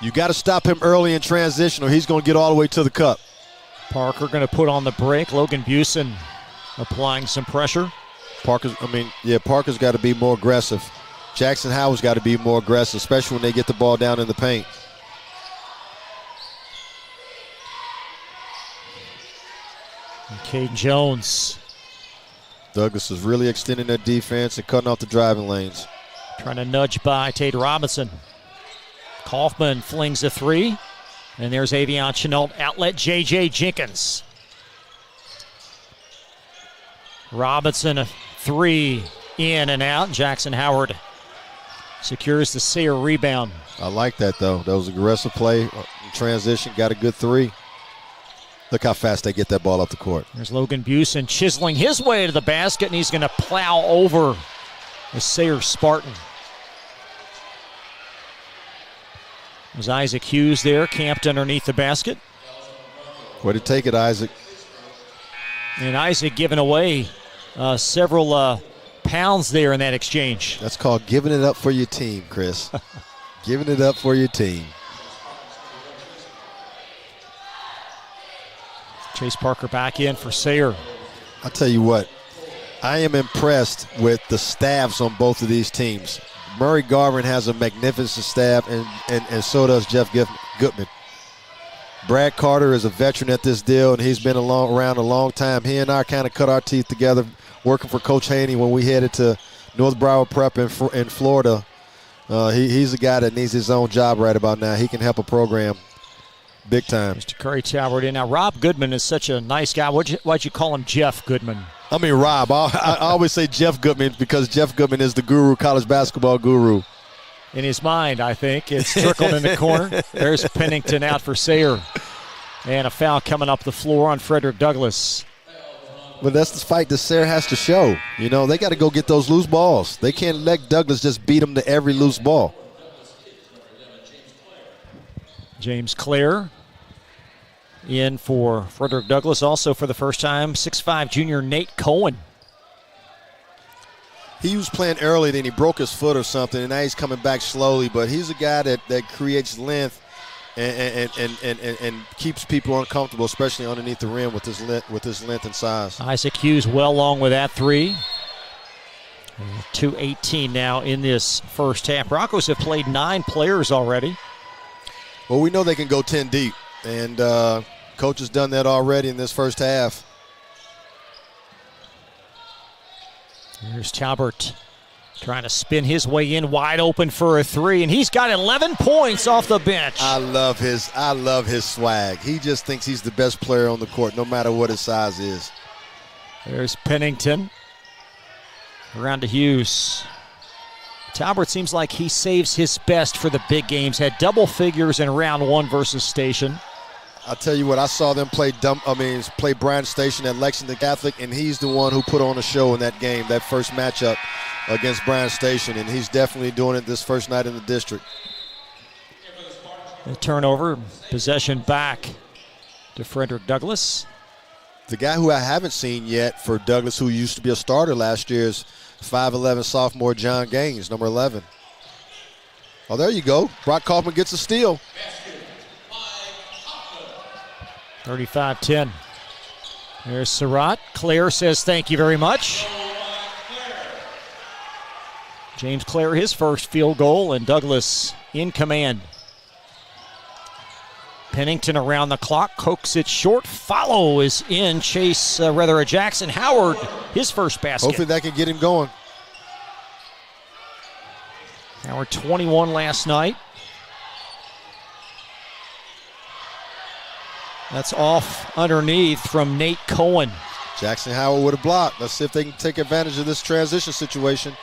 You got to stop him early in transition or he's going to get all the way to the cup. Parker going to put on the break. Logan Busen applying some pressure. Parker's got to be more aggressive. Jackson Howard's got to be more aggressive, especially when they get the ball down in the paint. And Caden Jones. Douglas is really extending their defense and cutting off the driving lanes. Trying to nudge by Tate Robinson. Kaufman flings a three. And there's Avion Chenault outlet, J.J. Jenkins. Robinson a three, in and out. Jackson Howard secures the Sayre rebound. I like that, though. That was aggressive play. Transition, got a good three. Look how fast they get that ball up the court. There's Logan Busen chiseling his way to the basket, and he's going to plow over the Sayre Spartan. There's Isaac Hughes there, camped underneath the basket. Way to take it, Isaac. And Isaac giving away several pounds there in that exchange. That's called giving it up for your team, Chris. Giving it up for your team. Chase Parker back in for Sayre. I'll tell you what, I am impressed with the staffs on both of these teams. Murray Garvin has a magnificent staff, and so does Jeff Goodman. Brad Carter is a veteran at this deal, and he's been around a long time. He and I kind of cut our teeth together working for Coach Haney when we headed to North Broward Prep in Florida. He's a guy that needs his own job right about now. He can help a program big time. Mr. Curry Talbert in. Now, Rob Goodman is such a nice guy. Why'd you call him Jeff Goodman? I mean, Rob. I always say Jeff Goodman because Jeff Goodman is the guru, college basketball guru. In his mind, I think. It's trickled in the corner. There's Pennington out for Sayre. And a foul coming up the floor on Frederick Douglass. But that's the fight that Sayre has to show. You know, they got to go get those loose balls. They can't let Douglass just beat them to every loose ball. James Clare in for Frederick Douglass. Also for the first time, 6'5" junior Nate Cohen. He was playing early, then he broke his foot or something, and now he's coming back slowly. But he's a guy that creates length and keeps people uncomfortable, especially underneath the rim with his length and size. Isaac Hughes well long with that three. 2:18 now in this first half. Broncos have played 9 players already. Well, we know they can go 10 deep, and Coach has done that already in this first half. Here's Talbert trying to spin his way in wide open for a three, and he's got 11 points off the bench. I love his swag. He just thinks he's the best player on the court, no matter what his size is. There's Pennington. Around to Hughes. Talbert seems like he saves his best for the big games. Had double figures in round 1 versus Station. I'll tell you what, I saw them play Bryant Station at Lexington Catholic, and he's the one who put on a show in that game, that first matchup against Bryant Station, and he's definitely doing it this first night in the district. The turnover, possession back to Frederick Douglass. The guy who I haven't seen yet for Douglass, who used to be a starter last year, is 5'11" sophomore John Gaines, number 11. Oh, there you go. Brock Kaufman gets a steal. 35-10. There's Surratt. Clare says thank you very much. James Clare, his first field goal, and Douglass in command. Pennington around the clock, coax it short. Follow is in. Jackson Howard, his first basket. Hopefully that can get him going. Howard 21 last night. That's off underneath from Nate Cohen. Jackson Howard with a block. Let's see if they can take advantage of this transition situation.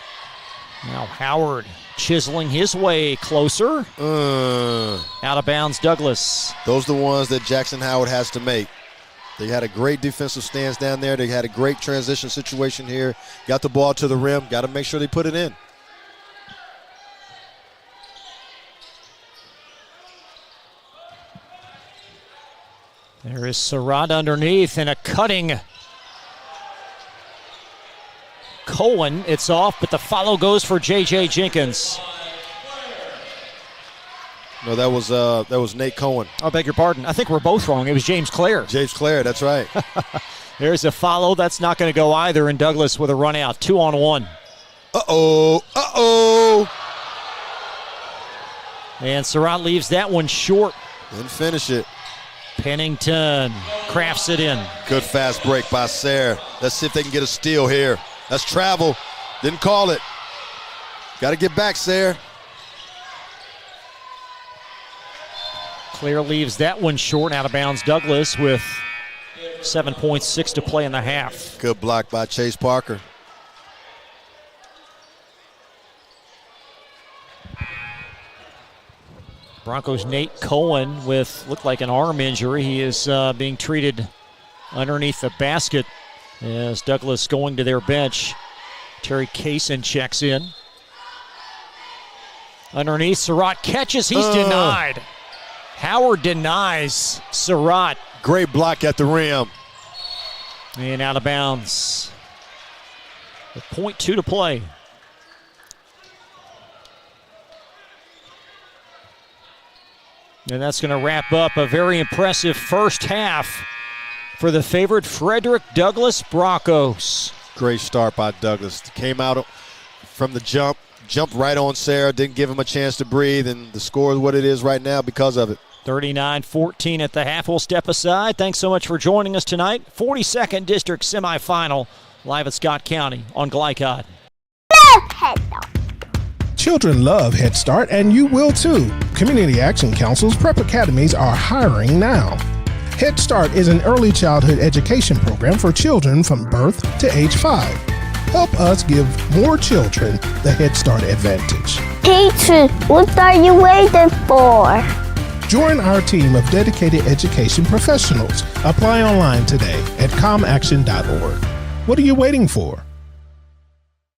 Now Howard chiseling his way closer. Out of bounds, Douglass. Those are the ones that Jackson Howard has to make. They had a great defensive stance down there. They had a great transition situation here. Got the ball to the rim. Got to make sure they put it in. There is Surratt underneath and a cutting Cohen. It's off, but the follow goes for J.J. Jenkins. No, that was Nate Cohen. I beg your pardon. I think we're both wrong. It was James Clare. James Clare, that's right. There's a follow. That's not going to go either, and Douglas with a run out. 2-on-1. Uh-oh. And Surratt leaves that one short. Didn't finish it. Pennington crafts it in. Good fast break by Sayre. Let's see if they can get a steal here. That's travel. Didn't call it. Got to get back, Sayre. Clare leaves that one short. Out of bounds, Douglas with 7.6 to play in the half. Good block by Chase Parker. Broncos' Nate Cohen with looked like an arm injury. He is being treated underneath the basket as Douglas going to their bench. Terry Kaysen checks in. Underneath, Surratt catches. He's denied. Howard denies Surratt. Great block at the rim. And out of bounds. With 0.2 to play. And that's going to wrap up a very impressive first half for the favorite Frederick Douglass Broncos. Great start by Douglass. Came out from the jumped right on Sayre, didn't give him a chance to breathe, and the score is what it is right now because of it. 39-14 at the half. We'll step aside. Thanks so much for joining us tonight. 42nd District Semifinal live at Scott County on Glycod. Children love Head Start, and you will too. Community Action Council's prep academies are hiring now. Head Start is an early childhood education program for children from birth to age 5. Help us give more children the Head Start advantage. Teacher, what are you waiting for? Join our team of dedicated education professionals. Apply online today at comaction.org. What are you waiting for?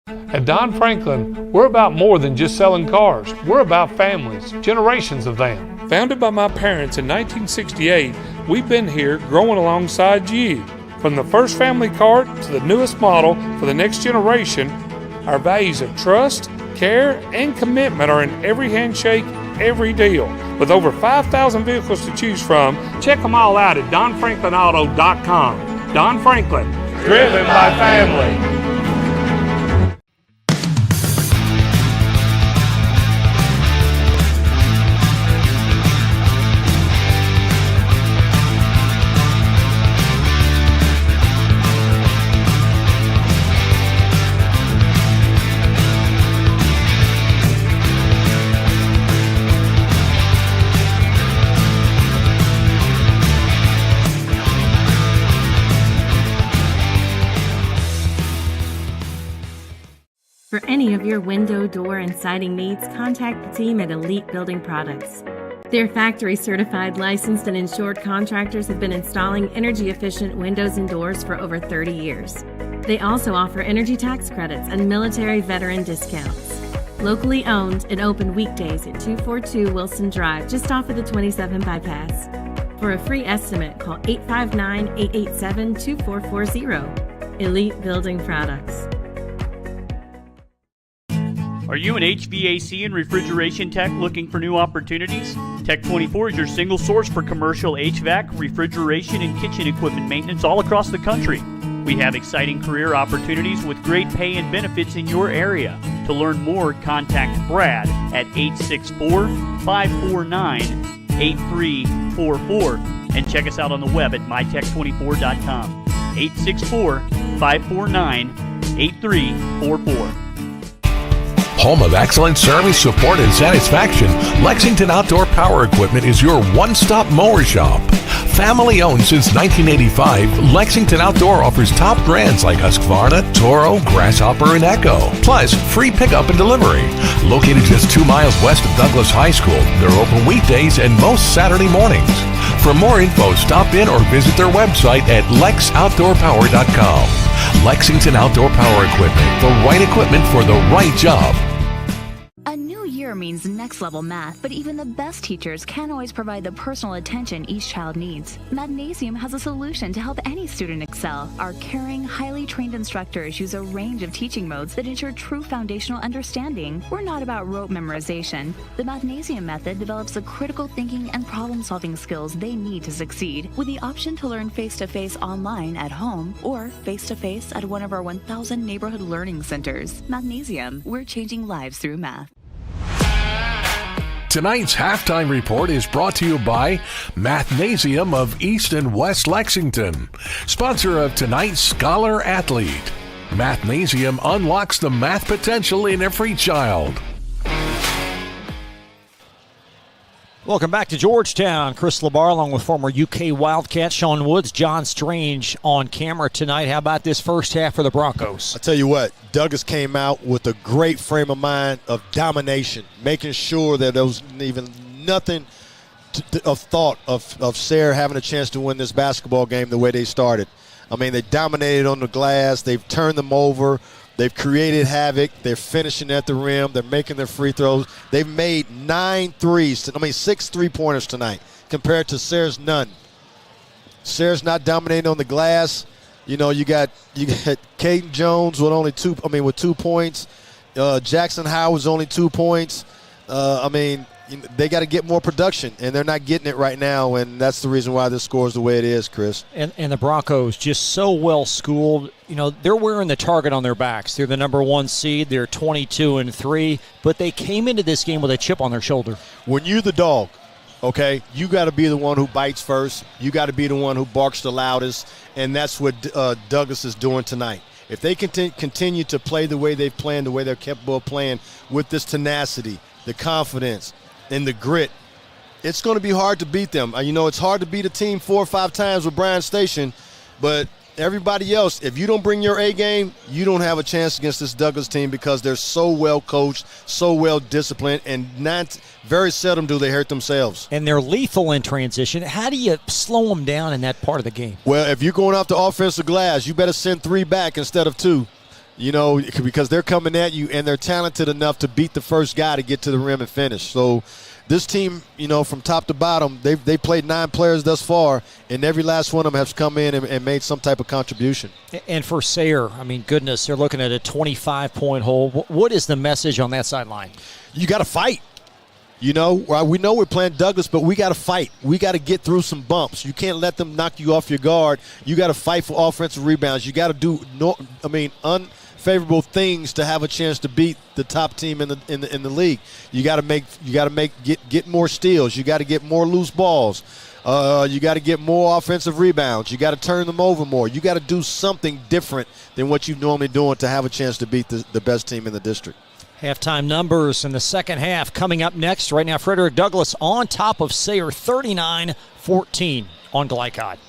At Don Franklin, we're about more than just selling cars. We're about families, generations of them. Founded by my parents in 1968, we've been here growing alongside you. From the first family car to the newest model for the next generation, our values of trust, care, and commitment are in every handshake, every deal. With over 5,000 vehicles to choose from, check them all out at donfranklinauto.com. Don Franklin, driven by family. For any of your window, door, and siding needs, contact the team at Elite Building Products. Their factory-certified, licensed, and insured contractors have been installing energy-efficient windows and doors for over 30 years. They also offer energy tax credits and military veteran discounts. Locally owned and open weekdays at 242 Wilson Drive, just off of the 27 bypass. For a free estimate, call 859-887-2440. Elite Building Products. Are you an HVAC and refrigeration tech looking for new opportunities? Tech 24 is your single source for commercial HVAC, refrigeration, and kitchen equipment maintenance all across the country. We have exciting career opportunities with great pay and benefits in your area. To learn more, contact Brad at 864-549-8344 and check us out on the web at mytech24.com. 864-549-8344. Home of excellent service, support, and satisfaction, Lexington Outdoor Power Equipment is your one-stop mower shop. Family owned since 1985, Lexington Outdoor offers top brands like Husqvarna, Toro, Grasshopper, and Echo. Plus, free pickup and delivery. Located just 2 miles west of Douglas High School, they're open weekdays and most Saturday mornings. For more info, stop in or visit their website at lexoutdoorpower.com. Lexington Outdoor Power Equipment, the right equipment for the right job. A new year year means next level math, but even the best teachers can't always provide the personal attention each child needs. Magnesium has a solution to help any student excel. Our caring, highly trained instructors use a range of teaching modes that ensure true foundational understanding. We're not about rote memorization. The Magnesium method develops the critical thinking and problem-solving skills they need to succeed, with the option to learn face-to-face online at home or face-to-face at one of our 1,000 neighborhood learning centers. Magnesium, we're changing lives through math. Tonight's halftime report is brought to you by Mathnasium of East and West Lexington, sponsor of tonight's Scholar Athlete. Mathnasium unlocks the math potential in every child. Welcome back to Georgetown. Chris LeBar along with former UK Wildcat Sean Woods, John Strange on camera tonight. How about this first half for the Broncos? I tell you what, Douglas came out with a great frame of mind of domination, making sure that there was even nothing of thought of Sayre having a chance to win this basketball game the way they started. I mean, they dominated on the glass. They've turned them over. They've created havoc. They're finishing at the rim. They're making their free throws. They've made 6 3-pointers tonight compared to Sayre's none. Sayre's not dominating on the glass. You know, you got Caden Jones with 2 points. Jackson Howard's only 2 points. They got to get more production, and they're not getting it right now, and that's the reason why this score is the way it is, Chris. And the Broncos just so well schooled. You know, they're wearing the target on their backs. They're the number 1 seed. They're 22-3, but they came into this game with a chip on their shoulder. When you're the dog, okay, you got to be the one who bites first. You got to be the one who barks the loudest, and that's what Douglas is doing tonight. If they continue to play the way they've played, the way they're capable of playing with this tenacity, the confidence, and the grit, it's going to be hard to beat them. You know, it's hard to beat a team 4 or 5 times with Bryan Station, but everybody else, if you don't bring your A game, you don't have a chance against this Douglas team because they're so well coached, so well disciplined, and very seldom do they hurt themselves. And they're lethal in transition. How do you slow them down in that part of the game? Well, if you're going off the offensive glass, you better send 3 back instead of 2. You know, because they're coming at you, and they're talented enough to beat the first guy to get to the rim and finish. So this team, you know, from top to bottom, they played 9 players thus far, and every last one of them has come in and made some type of contribution. And for Sayre, I mean, goodness, they're looking at a 25-point hole. What is the message on that sideline? You got to fight. You know, we know we're playing Douglas, but we got to fight. We got to get through some bumps. You can't let them knock you off your guard. You got to fight for offensive rebounds. You got to do unfavorable things to have a chance to beat the top team in the league. You got to get more steals. You got to get more loose balls. You got to get more offensive rebounds. You got to turn them over more. You got to do something different than what you're normally doing to have a chance to beat the best team in the district. Halftime numbers in the second half coming up next. Right now, Frederick Douglass on top of Sayre 39-14 on Glycod.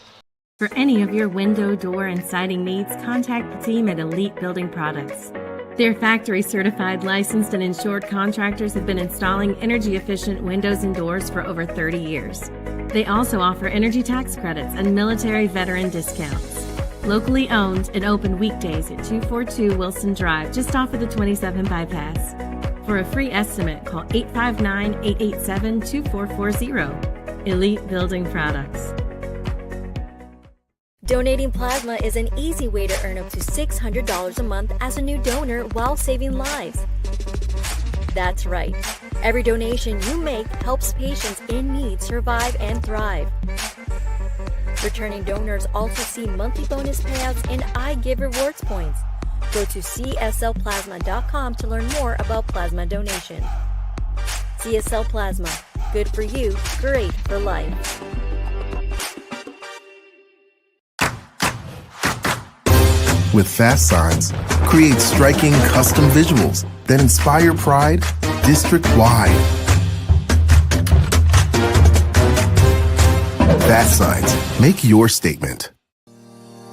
For any of your window, door, and siding needs, contact the team at Elite Building Products. Their factory-certified, licensed, and insured contractors have been installing energy-efficient windows and doors for over 30 years. They also offer energy tax credits and military veteran discounts. Locally owned and open weekdays at 242 Wilson Drive, just off of the 27 bypass. For a free estimate, call 859-887-2440. Elite Building Products. Donating plasma is an easy way to earn up to $600 a month as a new donor while saving lives. That's right. Every donation you make helps patients in need survive and thrive. Returning donors also see monthly bonus payouts and I Give Rewards points. Go to cslplasma.com to learn more about plasma donation. CSL Plasma. Good for you, great for life. With fast signs, create striking custom visuals that inspire pride district-wide. Fast signs, make your statement.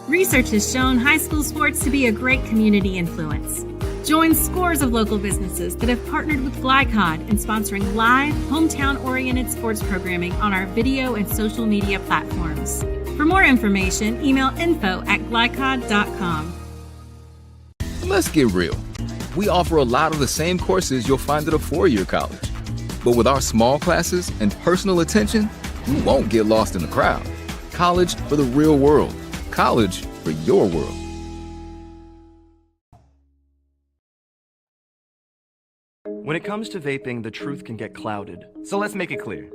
Research has shown high school sports to be a great community influence. Join scores of local businesses that have partnered with Glycod in sponsoring live, hometown-oriented sports programming on our video and social media platforms. For more information, email info@glycod.com. Let's get real. We offer a lot of the same courses you'll find at a four-year college. But with our small classes and personal attention, you won't get lost in the crowd. College for the real world. College for your world. When it comes to vaping, the truth can get clouded. So let's make it clear.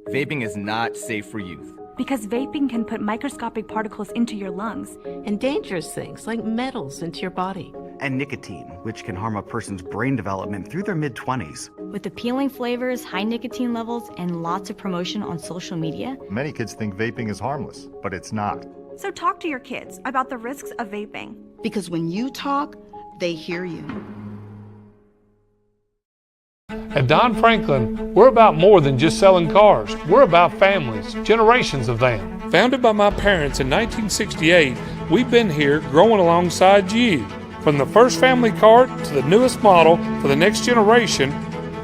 Vaping is not safe for youth. Because vaping can put microscopic particles into your lungs. And dangerous things like metals into your body. And nicotine, which can harm a person's brain development through their mid-20s. With appealing flavors, high nicotine levels, and lots of promotion on social media. Many kids think vaping is harmless, but it's not. So talk to your kids about the risks of vaping. Because when you talk, they hear you. At Don Franklin, we're about more than just selling cars. We're about families, generations of them. Founded by my parents in 1968, we've been here growing alongside you. From the first family car to the newest model for the next generation,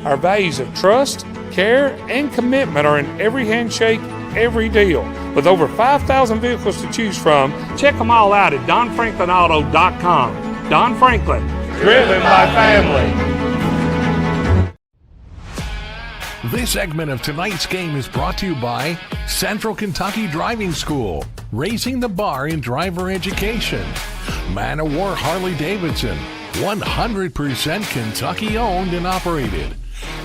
our values of trust, care, and commitment are in every handshake, every deal. With over 5,000 vehicles to choose from, check them all out at DonFranklinAuto.com. Don Franklin, driven by family. This segment of tonight's game is brought to you by Central Kentucky Driving School, raising the bar in driver education. Man of War Harley-Davidson, 100% Kentucky owned and operated.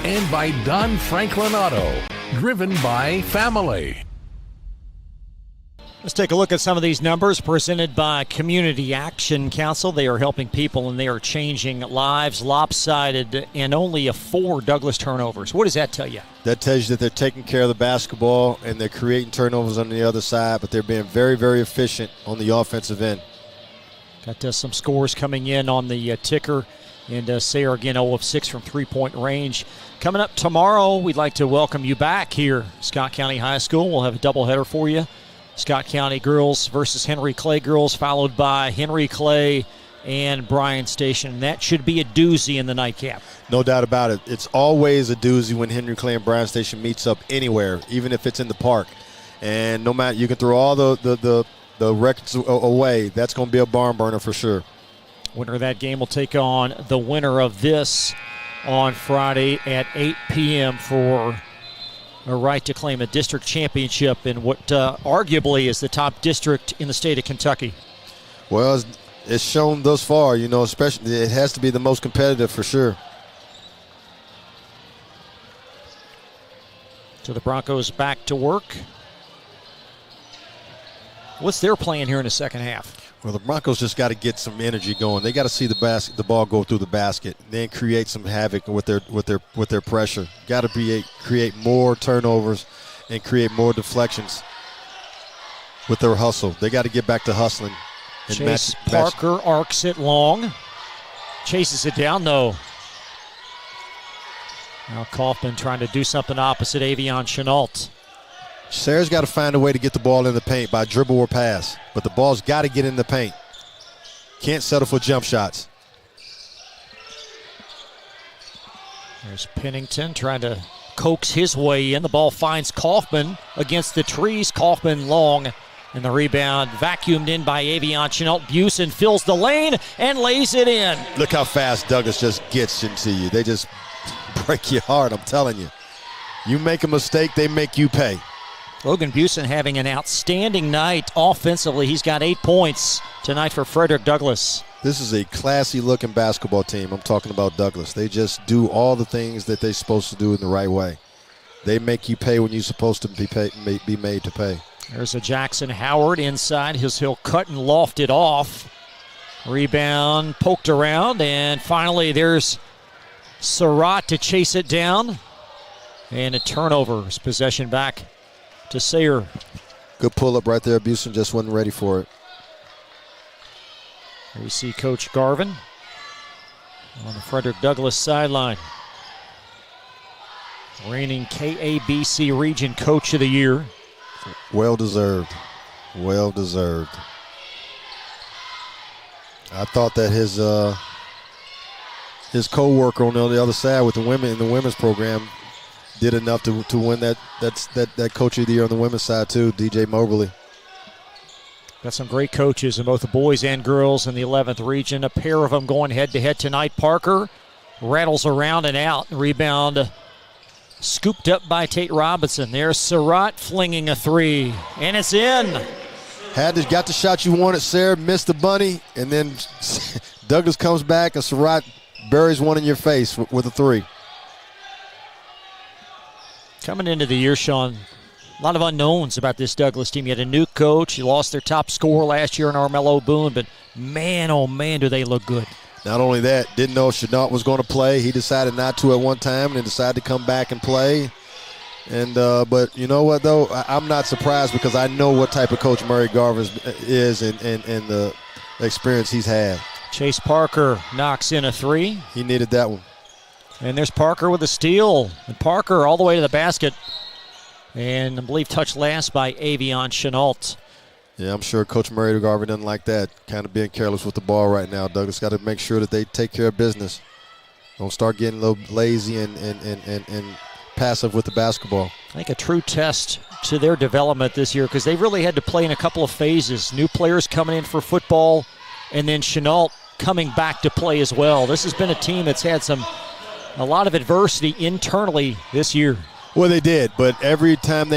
And by Don Franklin Auto, driven by family. Let's take a look at some of these numbers presented by Community Action Council. They are helping people and they are changing lives. Lopsided and only 4 Douglas turnovers. What does that tell you? That tells you that they're taking care of the basketball and they're creating turnovers on the other side, but they're being very, very efficient on the offensive end. Got some scores coming in on the ticker. And Sayre again 0 of 6 from three-point range. Coming up tomorrow, we'd like to welcome you back here, Scott County High School. We'll have a doubleheader for you. Scott County girls versus Henry Clay girls, followed by Henry Clay and Bryan Station. That should be a doozy in the nightcap. No doubt about it. It's always a doozy when Henry Clay and Bryan Station meets up anywhere, even if it's in the park. And no matter, you can throw all the records away. That's going to be a barn burner for sure. Winner of that game will take on the winner of this on Friday at 8 p.m. for a right to claim a district championship in what arguably is the top district in the state of Kentucky. Well, it's shown thus far, especially it has to be the most competitive for sure. So the Broncos back to work. What's their plan here in the second half? Well, the Broncos just got to get some energy going. They got to see the ball go through the basket, then create some havoc with their pressure. Got to create more turnovers and create more deflections with their hustle. They got to get back to hustling. And Chase Parker arcs it long, chases it down though. Now Kaufman trying to do something opposite Avion Chenault. Sayre's got to find a way to get the ball in the paint by dribble or pass, but the ball's got to get in the paint. Can't settle for jump shots. There's Pennington trying to coax his way in. The ball finds Kaufman against the trees. Kaufman long, and the rebound vacuumed in by Avion Chenault. Busen fills the lane and lays it in. Look how fast Douglas just gets into you. They just break your heart, I'm telling you. You make a mistake, they make you pay. Logan Busen having an outstanding night offensively. He's got 8 points tonight for Frederick Douglass. This is a classy-looking basketball team. I'm talking about Douglas. They just do all the things that they're supposed to do in the right way. They make you pay when you're supposed to be made to pay. There's a Jackson Howard inside. He'll cut and loft it off. Rebound poked around, and finally there's Surratt to chase it down. And a turnover. Possession back to Sayre. Good pull-up right there. Busen just wasn't ready for it. Here you see Coach Garvin on the Frederick Douglass sideline. Reigning KABC Region Coach of the Year. Well deserved. Well deserved. I thought that his co-worker on the other side with the women in the women's program did enough to win that Coach of the Year on the women's side too, DJ Moberly. Got some great coaches in both the boys and girls in the 11th region. A pair of them going head-to-head tonight. Parker rattles around and out. Rebound scooped up by Tate Robinson. There's Surratt flinging a three, and it's in. Got the shot you wanted. Sayre missed the bunny, and then Douglas comes back, and Surratt buries one in your face with a three. Coming into the year, Sean, a lot of unknowns about this Douglas team. You had a new coach. You lost their top scorer last year in Armello Boone, but man, oh man, do they look good. Not only that, didn't know Chenault was going to play. He decided not to at one time and then decided to come back and play. And but you know what, though? I'm not surprised because I know what type of coach Murray Garver is and the experience he's had. Chase Parker knocks in a three. He needed that one. And there's Parker with a steal. And Parker all the way to the basket. And I believe touched last by Avion Chenault. Yeah, I'm sure Coach Murray Garver doesn't like that, kind of being careless with the ball right now. Douglas got to make sure that they take care of business. Don't start getting a little lazy and passive with the basketball. I think a true test to their development this year because they really had to play in a couple of phases. New players coming in for football and then Chenault coming back to play as well. This has been a team that's had a lot of adversity internally this year. Well, they did, but every time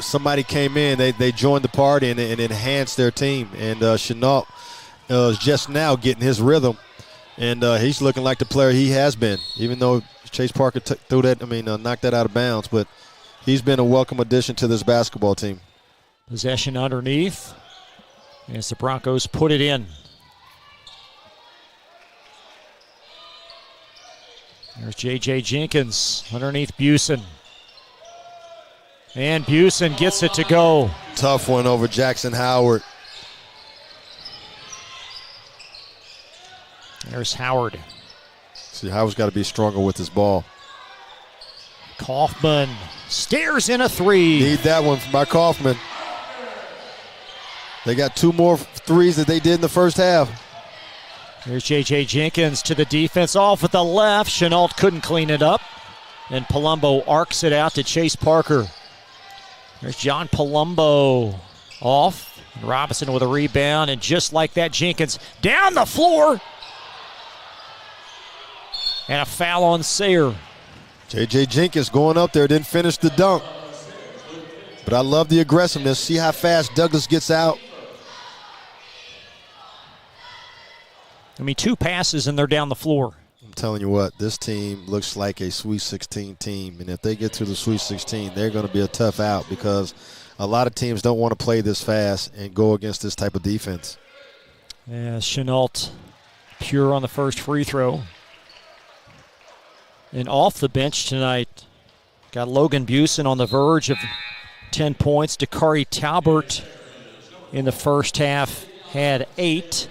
somebody came in, they joined the party and enhanced their team. And Chenault is just now getting his rhythm, and he's looking like the player he has been, even though Chase Parker knocked that out of bounds. But he's been a welcome addition to this basketball team. Possession underneath as the Broncos put it in. There's J.J. Jenkins underneath Busen. And Busen gets it to go. Tough one over Jackson Howard. There's Howard. See, Howard's got to be stronger with his ball. Kaufman stares in a three. Need that one by Kaufman. They got two more threes that they did in the first half. Here's J.J. Jenkins to the defense, off with the left. Chenault couldn't clean it up. And Palumbo arcs it out to Chase Parker. There's John Palumbo off. And Robinson with a rebound. And just like that, Jenkins down the floor. And a foul on Sayre. J.J. Jenkins going up there, didn't finish the dunk. But I love the aggressiveness. See how fast Douglas gets out. I mean, two passes and they're down the floor. I'm telling you what, this team looks like a Sweet 16 team. And if they get to the Sweet 16, they're going to be a tough out because a lot of teams don't want to play this fast and go against this type of defense. Yeah, Chenault pure on the first free throw. And off the bench tonight, got Logan Busen on the verge of 10 points. Dakari Talbert in the first half had 8.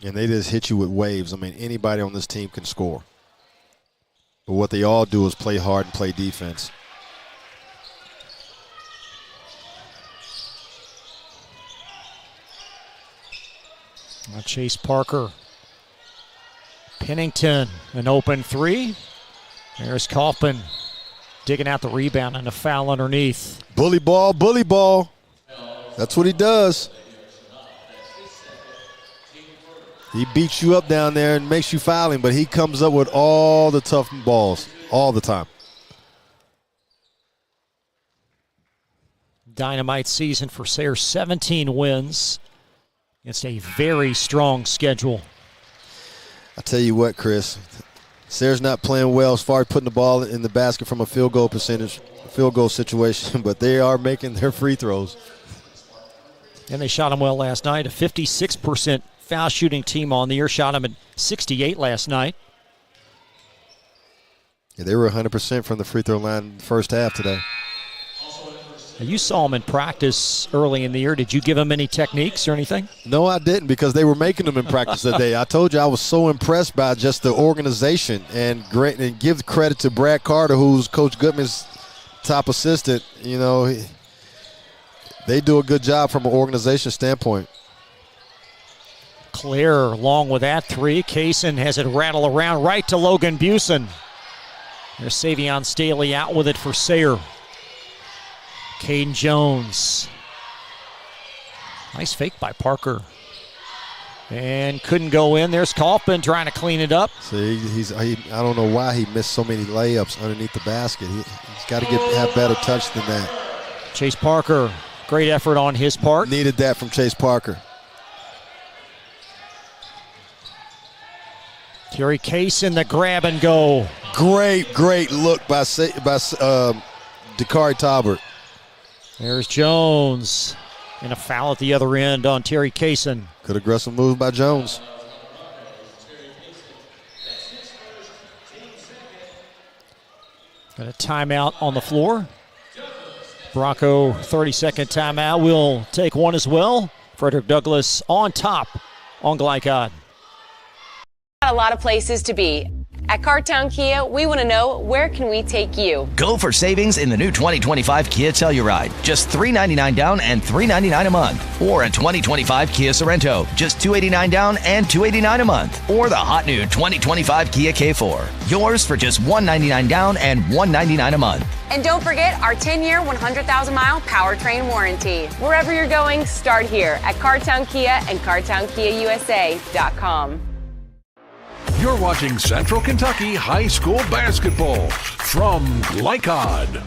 And they just hit you with waves. I mean, anybody on this team can score. But what they all do is play hard and play defense. Now Chase Parker. Pennington, an open three. There's Kaufman digging out the rebound and a foul underneath. Bully ball, bully ball. That's what he does. He beats you up down there and makes you foul him, but he comes up with all the tough balls all the time. Dynamite season for Sayre, 17 wins. It's a very strong schedule. I tell you what, Chris, Sayre's not playing well as far as putting the ball in the basket from a field goal situation, but they are making their free throws. And they shot him well last night, a 56% foul shooting team on the year. Shot him at 68 last night. Yeah, they were 100% from the free throw line in the first half today. Now, you saw them in practice early in the year. Did you give them any techniques or anything? No, I didn't because they were making them in practice today. I told you I was so impressed by just the organization and give credit to Brad Carter, who's Coach Goodman's top assistant. You know, they do a good job from an organization standpoint. Claire along with that three. Kaysen has it rattle around right to Logan Busen. There's Savion Staley out with it for Sayre. Caden Jones. Nice fake by Parker. And couldn't go in. There's Kaufman trying to clean it up. See, I don't know why he missed so many layups underneath the basket. He's got to have better touch than that. Chase Parker, great effort on his part. Needed that from Chase Parker. Terry Case in the grab and go. Great look by Dakari Talbert. There's Jones. And a foul at the other end on Terry Kaysen. Good aggressive move by Jones. Got a timeout on the floor. Bronco 30-second timeout. We'll take one as well. Frederick Douglass on top on Glycod. A lot of places to be. At Cartown Kia, we want to know, where can we take you? Go for savings in the new 2025 Kia Telluride. Just $399 down and $399 a month. Or a 2025 Kia Sorento. Just $289 down and $289 a month. Or the hot new 2025 Kia K4. Yours for just $199 down and $199 a month. And don't forget our 10-year, 100,000-mile powertrain warranty. Wherever you're going, start here at Cartown Kia and CartownKiaUSA.com. You're watching Central Kentucky High School Basketball from Glycod.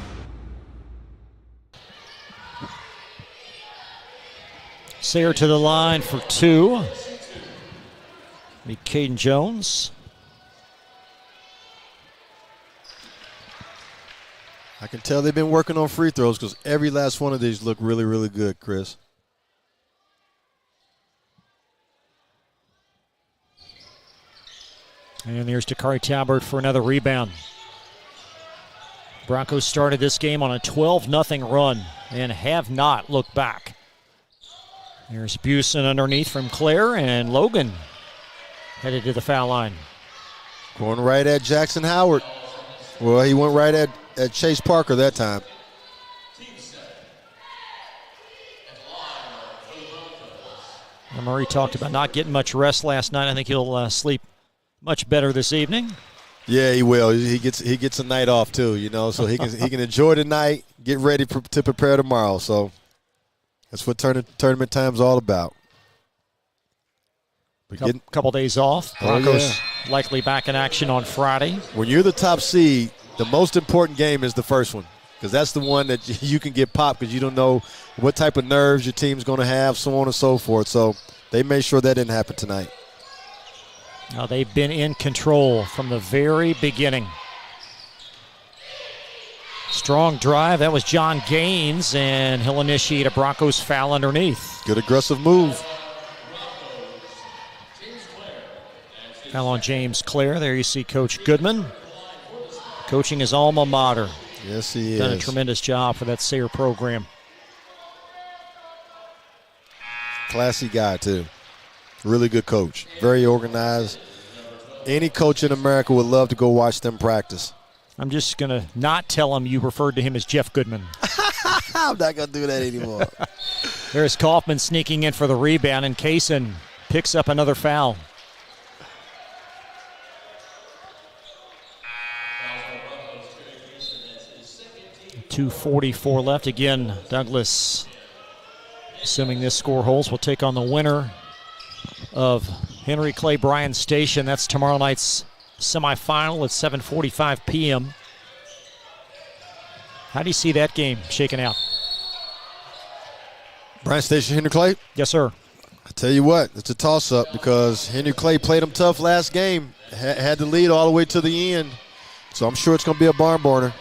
Sayre to the line for two. Meet Caden Jones. I can tell they've been working on free throws because every last one of these look really, really good, Chris. And there's Dakari Talbert for another rebound. Broncos started this game on a 12-0 run and have not looked back. There's Busen underneath from Claire, and Logan headed to the foul line. Going right at Jackson Howard. Well, he went right at Chase Parker that time. And Murray talked about not getting much rest last night. I think he'll sleep much better this evening. Yeah, he will. He gets a night off too, so he can enjoy the night, get ready to prepare tomorrow. So that's what tournament time's all about. Couple days off. Broncos likely back in action on Friday. When you're the top seed, the most important game is the first one, because that's the one that you can get popped because you don't know what type of nerves your team's going to have, so on and so forth. So they made sure that didn't happen tonight. Now they've been in control from the very beginning. Strong drive. That was John Gaines, and he'll initiate a Broncos foul underneath. Good aggressive move. Foul on James Clare. There you see Coach Goodman coaching his alma mater. Yes, he is. Done a tremendous job for that Sayre program. Classy guy, too. Really good coach. Very organized. Any coach in America would love to go watch them practice. I'm just going to not tell him you referred to him as Jeff Goodman. I'm not going to do that anymore. There's Kaufman sneaking in for the rebound, and Kaysen picks up another foul. .244 left. Again, Douglass, assuming this score holds, will take on the winner of Henry Clay Bryan Station. That's tomorrow night's semifinal at 7:45 p.m. How do you see that game shaking out? Bryan Station, Henry Clay? Yes, sir. I tell you what, it's a toss-up because Henry Clay played them tough last game, had the lead all the way to the end. So I'm sure it's going to be a barn burner.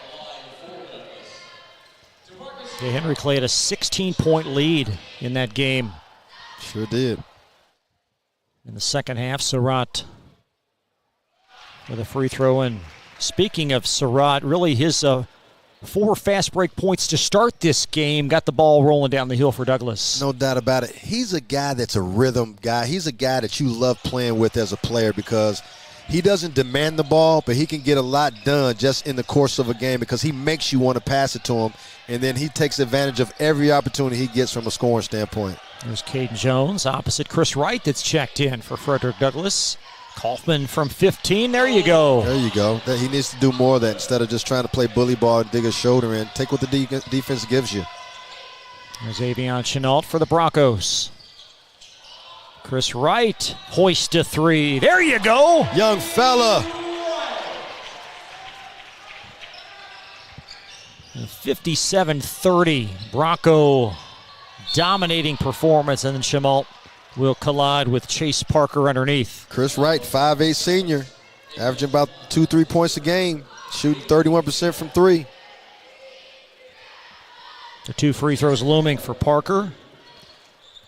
Yeah, Henry Clay had a 16-point lead in that game. Sure did. In the second half, Surratt with a free throw. And speaking of Surratt, really his 4 fast break points to start this game got the ball rolling down the hill for Douglass. No doubt about it. He's a guy that's a rhythm guy. He's a guy that you love playing with as a player because he doesn't demand the ball, but he can get a lot done just in the course of a game because he makes you want to pass it to him, and then he takes advantage of every opportunity he gets from a scoring standpoint. There's Caden Jones opposite Chris Wright that's checked in for Frederick Douglass. Kaufman from 15. There you go. There you go. He needs to do more of that instead of just trying to play bully ball and dig his shoulder in. Take what the defense gives you. There's Avion Chenault for the Broncos. Chris Wright hoist a three. There you go. Young fella. 57-30. Bronco dominating performance, and then Chenault will collide with Chase Parker underneath. Chris Wright, 5'8" senior, averaging about 2-3 points a game, shooting 31% from three. The 2 free throws looming for Parker.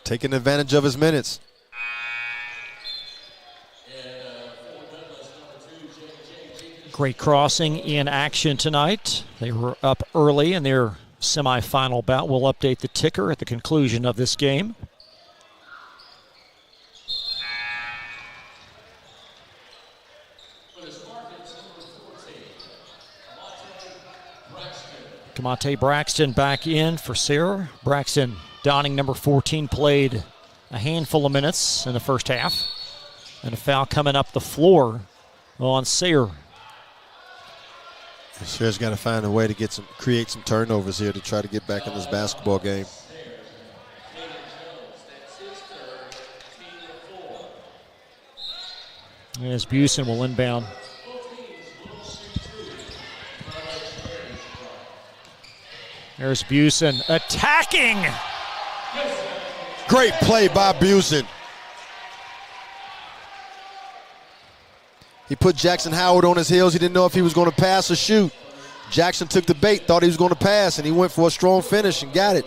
Taking advantage of his minutes. Great crossing in action tonight. They were up early in their semifinal bout. We'll update the ticker at the conclusion of this game. Kamate Braxton back in for Sayre. Braxton, donning number 14, played a handful of minutes in the first half. And a foul coming up the floor on Sayre. Sayre's got to find a way to create some turnovers here to try to get back in this basketball game. As Busen will inbound. There's Busen attacking. Great play by Busen. He put Jackson Howard on his heels. He didn't know if he was going to pass or shoot. Jackson took the bait, thought he was going to pass, and he went for a strong finish and got it.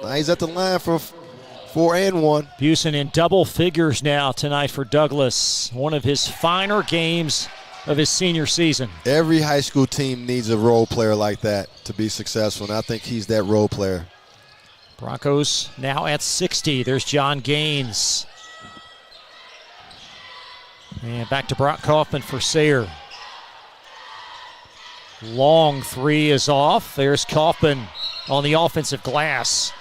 Now he's at the line for 4 and 1. Busen in double figures now tonight for Douglas. One of his finer games of his senior season. Every high school team needs a role player like that to be successful, and I think he's that role player. Broncos now at 60. There's John Gaines. And back to Brock Kaufman for Sayre. Long three is off. There's Kaufman on the offensive glass.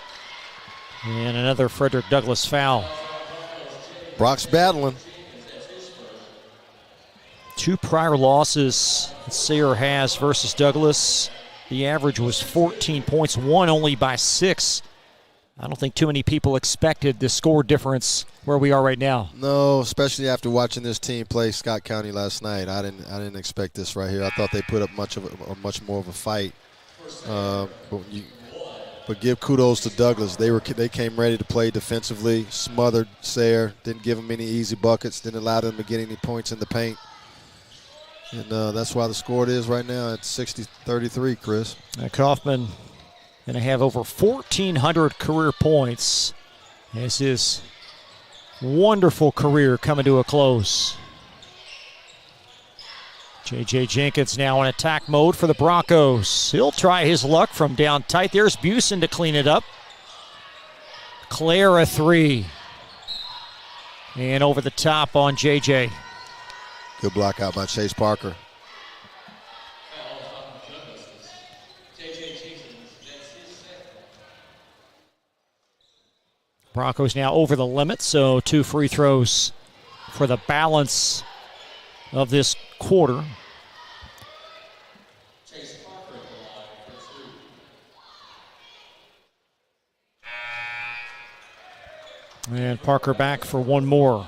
And another Frederick Douglass foul. Brock's battling. 2 prior losses that Sayre has versus Douglass. The average was 14 points, won only by 6. I don't think too many people expected the score difference where we are right now. No, especially after watching this team play Scott County last night. I didn't expect this right here. I thought they put up much more of a fight. But give kudos to Douglas. They came ready to play defensively, smothered Sayre, didn't give them any easy buckets, didn't allow them to get any points in the paint. And that's why the score is right now at 60-33, Chris. Kaufman going to have over 1,400 career points as his wonderful career coming to a close. J.J. Jenkins now in attack mode for the Broncos. He'll try his luck from down tight. There's Busen to clean it up. Claire a three. And over the top on J.J. Good block out by Chase Parker. Broncos now over the limit, so 2 free throws for the balance of this quarter. And Parker back for one more.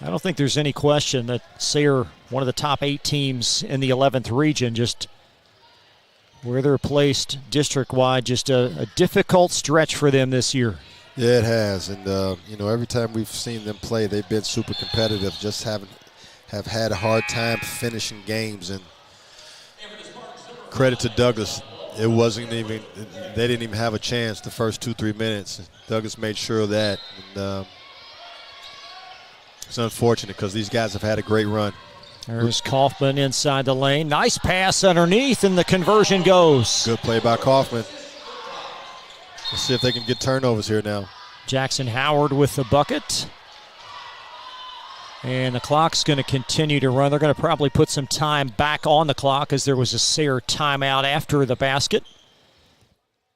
I don't think there's any question that Sayre, one of the top 8 teams in the 11th region, just where they're placed district-wide, just a difficult stretch for them this year. Yeah, it has. And, every time we've seen them play, they've been super competitive, just have had a hard time finishing games. And credit to Douglas. They didn't even have a chance the first 2-3 minutes. Douglas made sure of that. And, it's unfortunate because these guys have had a great run. There's Kaufman inside the lane. Nice pass underneath, and the conversion goes. Good play by Kaufman. Let's see if they can get turnovers here now. Jackson Howard with the bucket. And the clock's going to continue to run. They're going to probably put some time back on the clock as there was a Sayre timeout after the basket.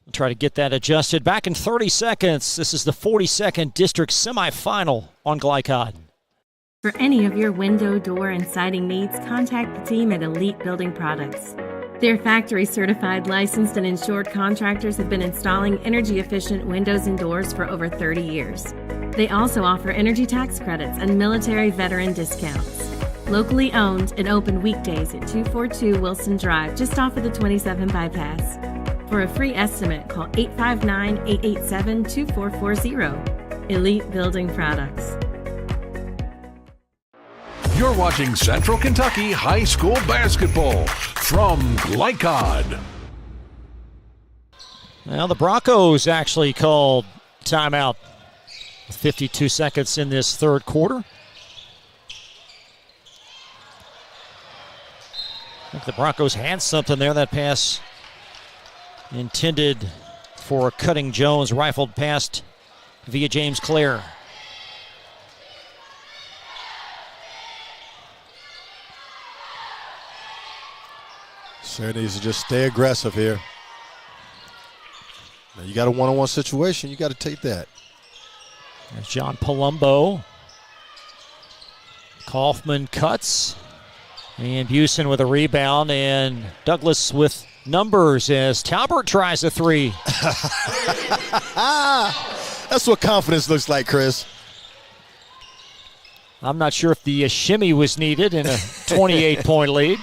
We'll try to get that adjusted. Back in 30 seconds. This is the 42nd District Semifinal on Glycod. For any of your window, door, and siding needs, contact the team at Elite Building Products. Their factory-certified, licensed, and insured contractors have been installing energy-efficient windows and doors for over 30 years. They also offer energy tax credits and military veteran discounts. Locally owned and open weekdays at 242 Wilson Drive, just off of the 27 bypass. For a free estimate, call 859-887-2440. Elite Building Products. You're watching Central Kentucky High School Basketball from Glycod. Well, the Broncos actually called timeout with 52 seconds in this third quarter. I think the Broncos had something there. That pass intended for Cutting Jones, rifled past via James Clare. Sayre needs to just stay aggressive here. Now you got a one-on-one situation, you got to take that. There's John Palumbo. Kaufman cuts. And Busen with a rebound, and Douglas with numbers as Talbert tries a three. That's what confidence looks like, Chris. I'm not sure if the shimmy was needed in a 28-point lead.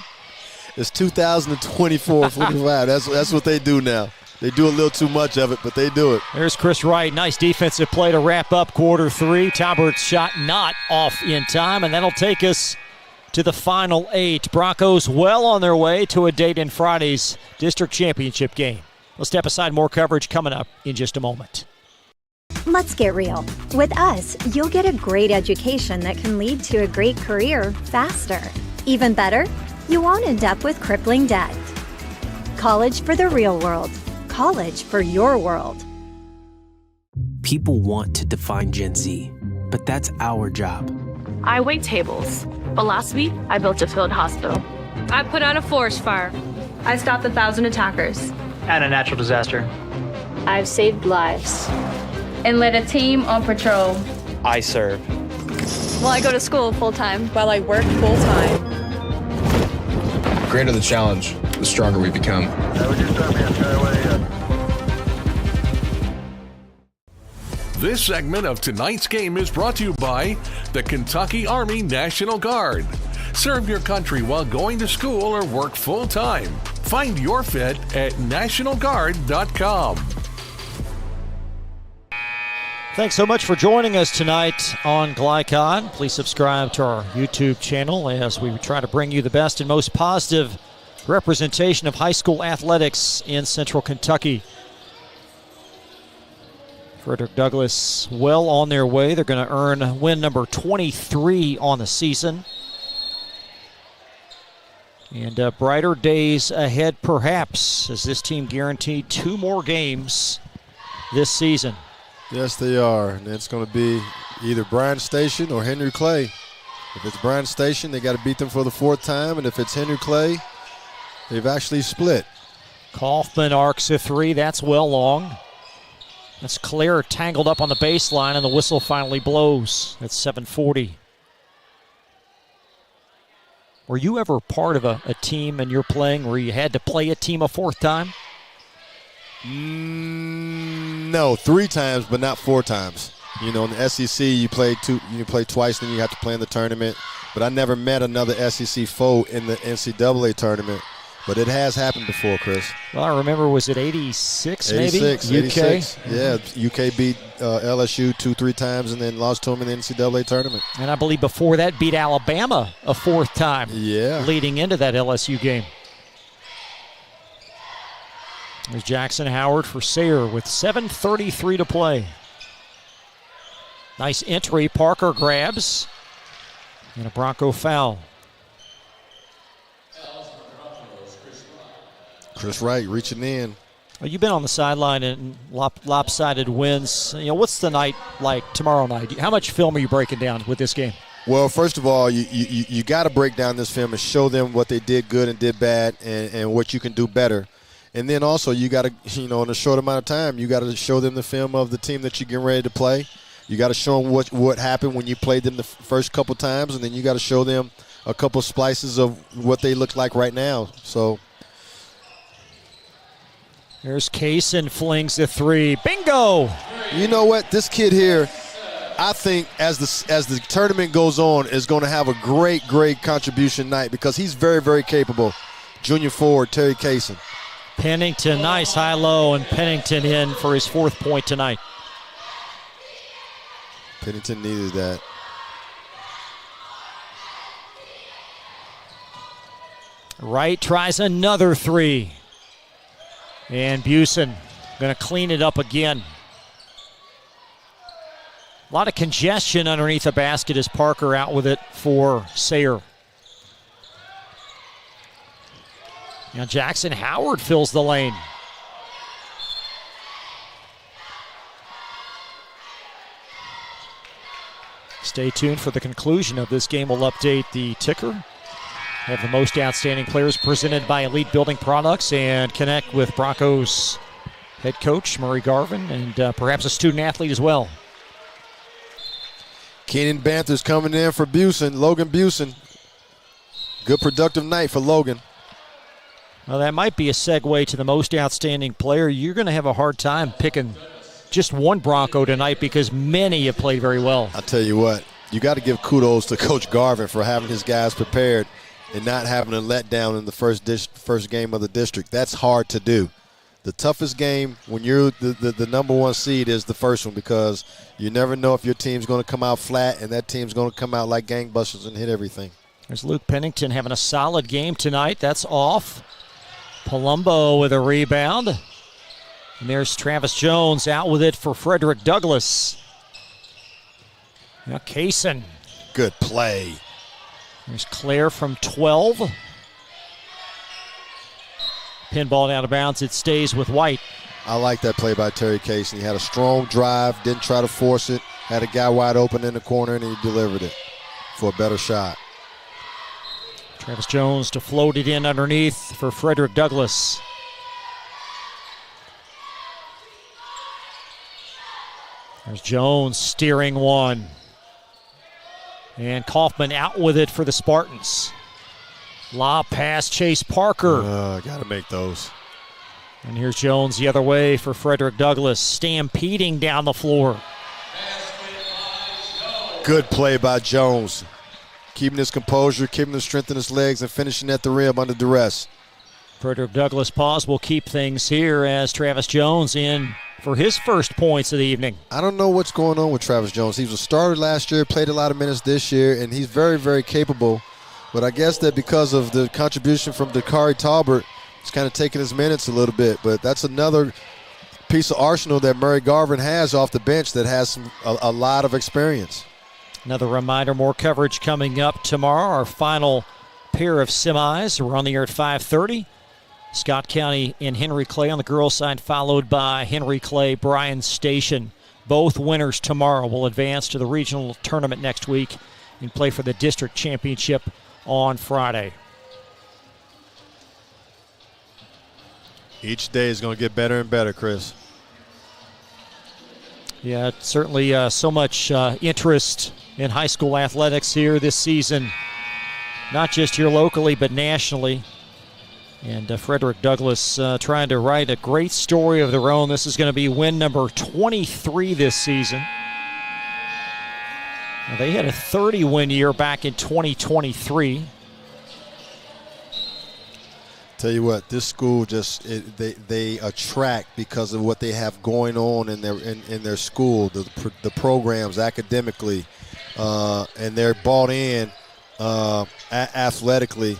It's 2024-45. That's what they do now. They do a little too much of it, but they do it. There's Chris Wright. Nice defensive play to wrap up quarter three. Talbert's shot not off in time, and that'll take us to the final 8. Broncos well on their way to a date in Friday's district championship game. We'll step aside. More coverage coming up in just a moment. Let's get real. With us, you'll get a great education that can lead to a great career faster. Even better, you won't end up with crippling debt. College for the real world. College for your world. People want to define Gen Z, but that's our job. I wait tables, but last week I built a field hospital. I put out a forest fire. I stopped 1,000 attackers. And a natural disaster. I've saved lives. And led a team on patrol. I serve. While I go to school full-time. While I work full-time. The greater the challenge, the stronger we become. This segment of tonight's game is brought to you by the Kentucky Army National Guard. Serve your country while going to school or work full-time. Find your fit at nationalguard.com. Thanks so much for joining us tonight on Glycod. Please subscribe to our YouTube channel as we try to bring you the best and most positive representation of high school athletics in Central Kentucky. Frederick Douglass well on their way. They're going to earn win number 23 on the season. And brighter days ahead perhaps, as this team guaranteed 2 more games this season. Yes, they are. And it's going to be either Bryan Station or Henry Clay. If it's Bryan Station, they got to beat them for the 4th time. And if it's Henry Clay, they've actually split. Kaufman arcs a 3. That's well long. That's Clare tangled up on the baseline, and the whistle finally blows. It's 7:40. Were you ever part of a team in your playing where you had to play a team a 4th time? No, 3 times, but not 4 times. You know, in the SEC, you play twice, then you have to play in the tournament. But I never met another SEC foe in the NCAA tournament. But it has happened before, Chris. Well, I remember, was it 86 maybe? 86. Yeah, UK beat LSU 2-3 times and then lost to them in the NCAA tournament. And I believe before that beat Alabama a 4th time. Yeah. Leading into that LSU game. There's Jackson Howard for Sayre with 7:33 to play. Nice entry. Parker grabs. And a Bronco foul. Chris Wright reaching in. Well, you've been on the sideline in lopsided wins. You know, what's the night like tomorrow night? How much film are you breaking down with this game? Well, first of all, you got to break down this film and show them what they did good and did bad and what you can do better. And then also you got to, in a short amount of time, you got to show them the film of the team that you're getting ready to play. You got to show them what happened when you played them the first couple times, and then you got to show them a couple splices of what they look like right now. So Here's Kaysen, flings the three. Bingo! You know what? This kid here, I think as the tournament goes on, is going to have a great contribution night because he's very, very capable. Junior forward, Terry Kaysen. Pennington, nice high-low, and Pennington in for his 4th point tonight. Pennington needed that. Wright tries another three. And Busen going to clean it up again. A lot of congestion underneath the basket as Parker out with it for Sayre. Now Jackson Howard fills the lane. Stay tuned for the conclusion of this game. We'll update the ticker. Have the most outstanding players presented by Elite Building Products and connect with Broncos head coach Murray Garvin and perhaps a student athlete as well. Keenan Banthers coming in for Busen, Logan Busen. Good productive night for Logan. Well, that might be a segue to the most outstanding player. You're going to have a hard time picking just one Bronco tonight because many have played very well. I'll tell you what, you got to give kudos to Coach Garvin for having his guys prepared and not having a letdown in the first game of the district. That's hard to do. The toughest game when you're the number one seed is the first one because you never know if your team's going to come out flat and that team's going to come out like gangbusters and hit everything. There's Luke Pennington having a solid game tonight. That's off. Palumbo with a rebound. And there's Travis Jones out with it for Frederick Douglass. Now Kaysen. Good play. There's Claire from 12. Pinball out of bounds. It stays with White. I like that play by Terry Kaysen. He had a strong drive, didn't try to force it, had a guy wide open in the corner, and he delivered it for a better shot. Travis Jones to float it in underneath for Frederick Douglass. There's Jones steering one. And Kaufman out with it for the Spartans. Lob pass, Chase Parker. Got to make those. And here's Jones the other way for Frederick Douglass, stampeding down the floor. Good play by Jones. Keeping his composure, keeping the strength in his legs, and finishing at the rim under duress. Frederick Douglass pause will keep things here as Travis Jones in for his first points of the evening. I don't know what's going on with Travis Jones. He was a starter last year, played a lot of minutes this year, and he's very, very capable. But I guess that because of the contribution from Dakari Talbert, it's kind of taking his minutes a little bit. But that's another piece of arsenal that Murray Garvin has off the bench that has a lot of experience. Another reminder, more coverage coming up tomorrow. Our final pair of semis. We're on the air at 5:30. Scott County and Henry Clay on the girls' side, followed by Henry Clay, Bryan Station. Both winners tomorrow will advance to the regional tournament next week and play for the district championship on Friday. Each day is going to get better and better, Chris. Yeah, certainly so much interest in high school athletics here this season, not just here locally but nationally. And Frederick Douglass trying to write a great story of their own. This is going to be win number 23 this season. Now, they had a 30-win year back in 2023. Tell you what, this school just they attract because of what they have going on in their school, the programs academically, and they're bought in athletically.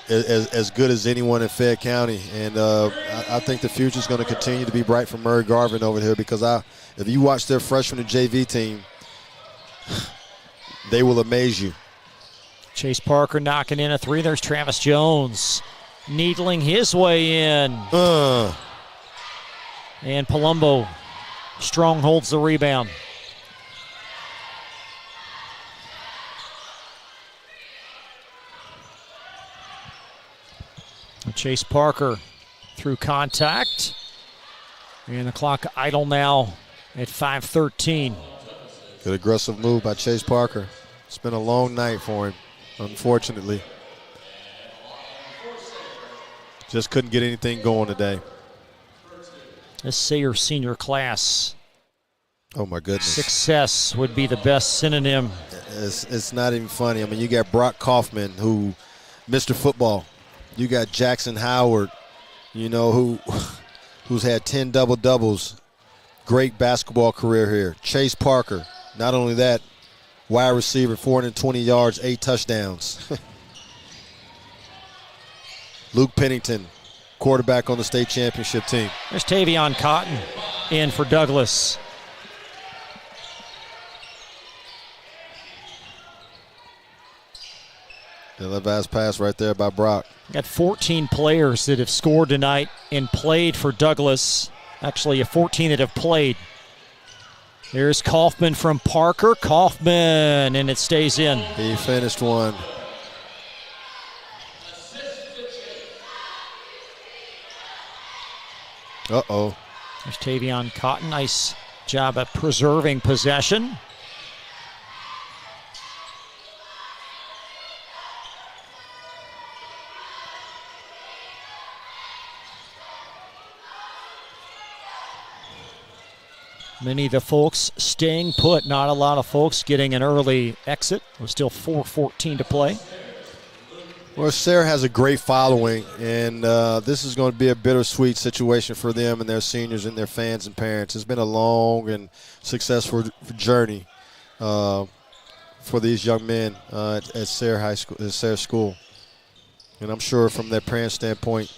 As good as anyone in Fayette County, and I think the future is going to continue to be bright for Murray Garvin over here because if you watch their freshman and JV team, they will amaze you. Chase Parker knocking in a three. There's Travis Jones needling his way in. And Palumbo strong holds the rebound. Chase Parker through contact. And the clock idle now at 5:13. Good aggressive move by Chase Parker. It's been a long night for him, unfortunately. Just couldn't get anything going today. This Sayre senior class. Oh, my goodness. Success would be the best synonym. It's not even funny. I mean, you got Brock Kaufman, who Mr. Football. You got Jackson Howard, who's had 10 double-doubles. Great basketball career here. Chase Parker, not only that, wide receiver, 420 yards, 8 touchdowns. Luke Pennington, quarterback on the state championship team. There's Tavion Cotton in for Douglas. The left pass right there by Brock. Got 14 players that have scored tonight and played for Douglas. Actually, 14 that have played. There's Kaufman from Parker. Kaufman, and it stays in. He finished one. Uh-oh. There's Tavion Cotton. Nice job at preserving possession. Many of the folks staying put. Not a lot of folks getting an early exit. There's still 4:14 to play. Well, Sayre has a great following, and this is going to be a bittersweet situation for them and their seniors and their fans and parents. It's been a long and successful journey for these young men at Sayre High School, at Sayre School. And I'm sure from their parents' standpoint,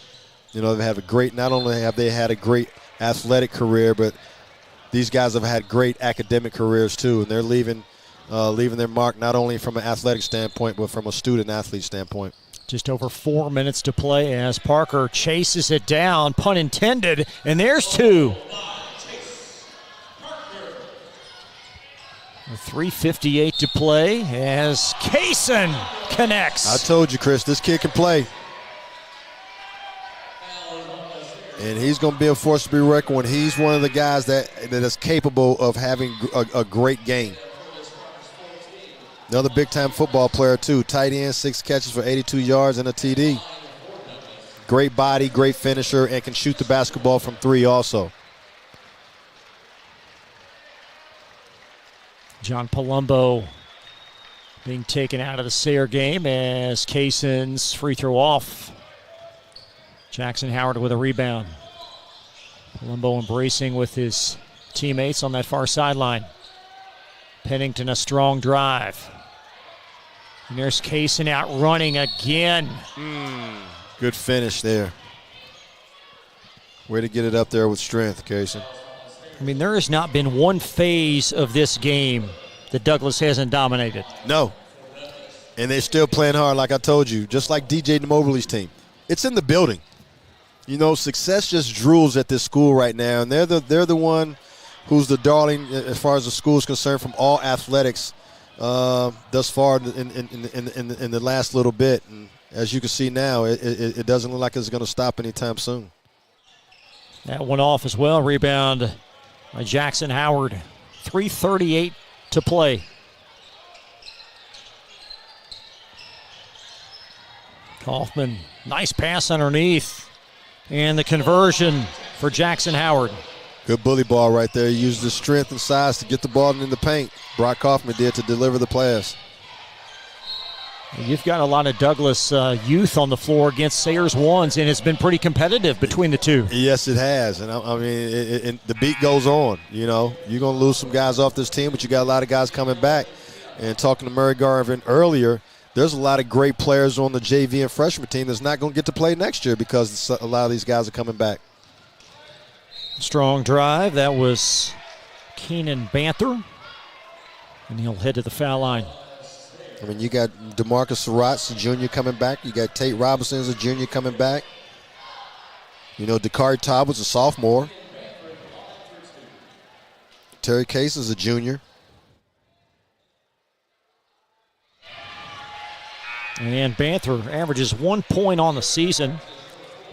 they have a great. Not only have they had a great athletic career, but these guys have had great academic careers too, and they're leaving their mark not only from an athletic standpoint, but from a student-athlete standpoint. Just over 4 minutes to play as Parker chases it down, pun intended, and there's two. 3:58 to play as Kaysen connects. I told you, Chris, this kid can play. And he's going to be a force to be reckoned with. He's one of the guys that is capable of having a great game. Another big-time football player, too. Tight end, 6 catches for 82 yards and a TD. Great body, great finisher, and can shoot the basketball from 3 also. John Palumbo being taken out of the Sayre game as Kaysen's free throw off. Jackson Howard with a rebound. Palumbo embracing with his teammates on that far sideline. Pennington a strong drive. And there's Kaysen out running again. Good finish there. Way to get it up there with strength, Kaysen. I mean, there has not been one phase of this game that Douglas hasn't dominated. No. And they're still playing hard, like I told you, just like DJ Mobley's team. It's in the building. Success just drools at this school right now, and they're the one who's the darling as far as the school is concerned from all athletics thus far in the last little bit. And as you can see now, it doesn't look like it's going to stop anytime soon. That one off as well. Rebound by Jackson Howard. 3:38 to play. Kaufman, nice pass underneath. And the conversion for Jackson Howard. Good bully ball right there. He used his strength and size to get the ball in the paint. Brock Kaufman did to deliver the pass. You've got a lot of Douglas youth on the floor against Sayre's ones, and it's been pretty competitive between the two. Yes, it has. And I mean, the beat goes on. You're going to lose some guys off this team, but you got a lot of guys coming back. And talking to Murray Garvin earlier, there's a lot of great players on the JV and freshman team that's not going to get to play next year because a lot of these guys are coming back. Strong drive. That was Keenan Banther. And he'll head to the foul line. I mean, you got DeMarcus Surratt's a junior coming back. You got Tate Robinson as a junior coming back. Dakari Todd was a sophomore. Terry Case is a junior. And Banther averages 1 point on the season.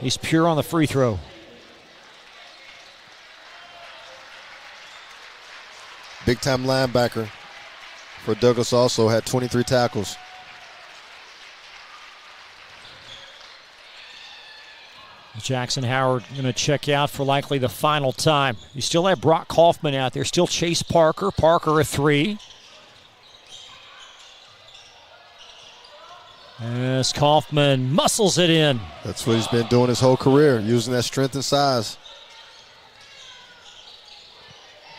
He's pure on the free throw. Big-time linebacker for Douglas also had 23 tackles. Jackson Howard going to check out for likely the final time. You still have Brock Kaufman out there. Still Chase Parker. Parker a 3. As Kaufman muscles it in. That's what he's been doing his whole career, using that strength and size.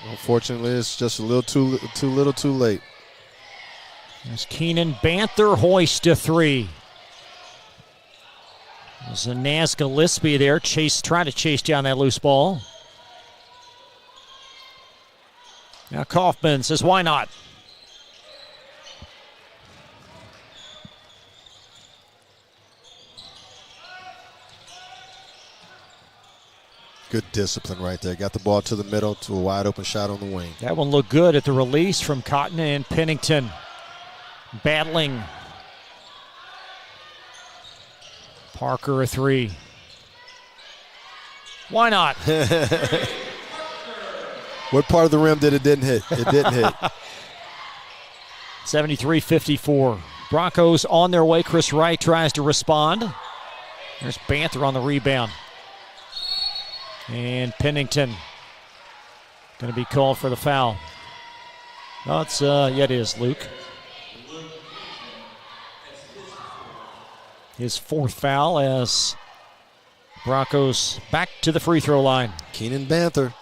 Unfortunately, it's just a little too late. There's Keenan Banther, hoist a 3. There's a Naz Gillespie there, trying to chase down that loose ball. Now Kaufman says, why not? Good discipline right there. Got the ball to the middle to a wide open shot on the wing. That one looked good at the release from Cotton and Pennington. Battling. Parker a 3. Why not? What part of the rim didn't hit? It didn't hit. 73-54. Broncos on their way. Chris Wright tries to respond. There's Banther on the rebound. And Pennington going to be called for the foul. No, it is Luke. His 4th foul as Broncos back to the free throw line. Keenan Banther.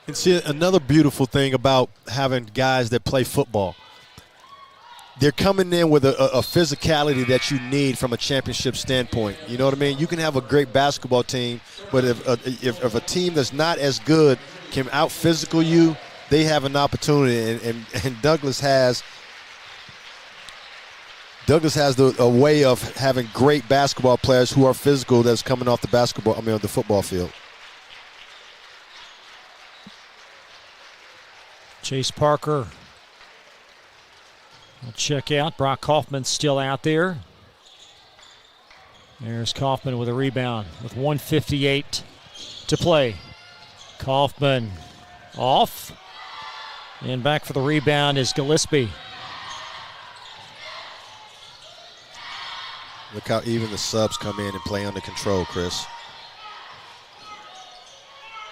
And see, another beautiful thing about having guys that play football, they're coming in with a physicality that you need from a championship standpoint. You know what I mean? You can have a great basketball team, but if a team that's not as good can out-physical you, they have an opportunity. And Douglas has a way of having great basketball players who are physical that's coming off the football field. Chase Parker will check out. Brock Kaufman's still out there. There's Kaufman with a rebound with 1:58 to play. Kaufman off. And back for the rebound is Gillespie. Look how even the subs come in and play under control, Chris.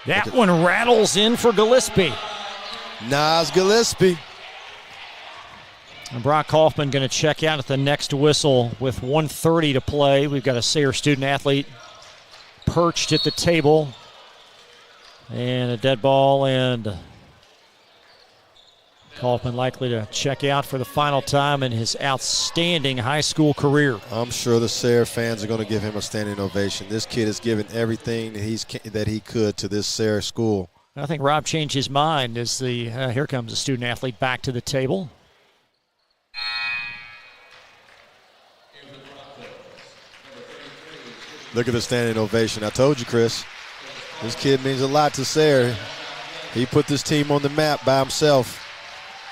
That one rattles in for Gillespie. Naz Gillespie. And Brock Kaufman going to check out at the next whistle with 1:30 to play. We've got a Sayre student athlete perched at the table. And a dead ball, and Kaufman likely to check out for the final time in his outstanding high school career. I'm sure the Sayre fans are going to give him a standing ovation. This kid has given everything that he could to this Sayre school. I think Rob changed his mind as here comes a student athlete back to the table. Look at the standing ovation. I told you, Chris. This kid means a lot to Sayre. He put this team on the map by himself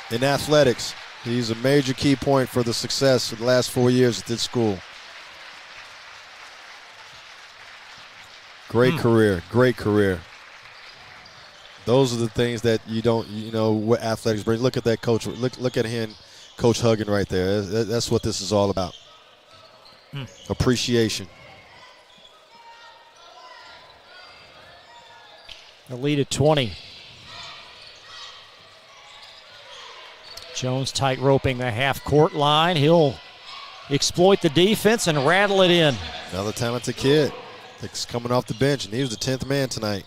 in athletics. He's a major key point for the success of the last 4 years at this school. Great career, great career. Those are the things that what athletics brings. Look at that coach. Look at him, Coach hugging right there. That's what this is all about. Appreciation. The lead at 20. Jones tight roping the half-court line. He'll exploit the defense and rattle it in. Another talented kid that's coming off the bench, and he was the 10th man tonight.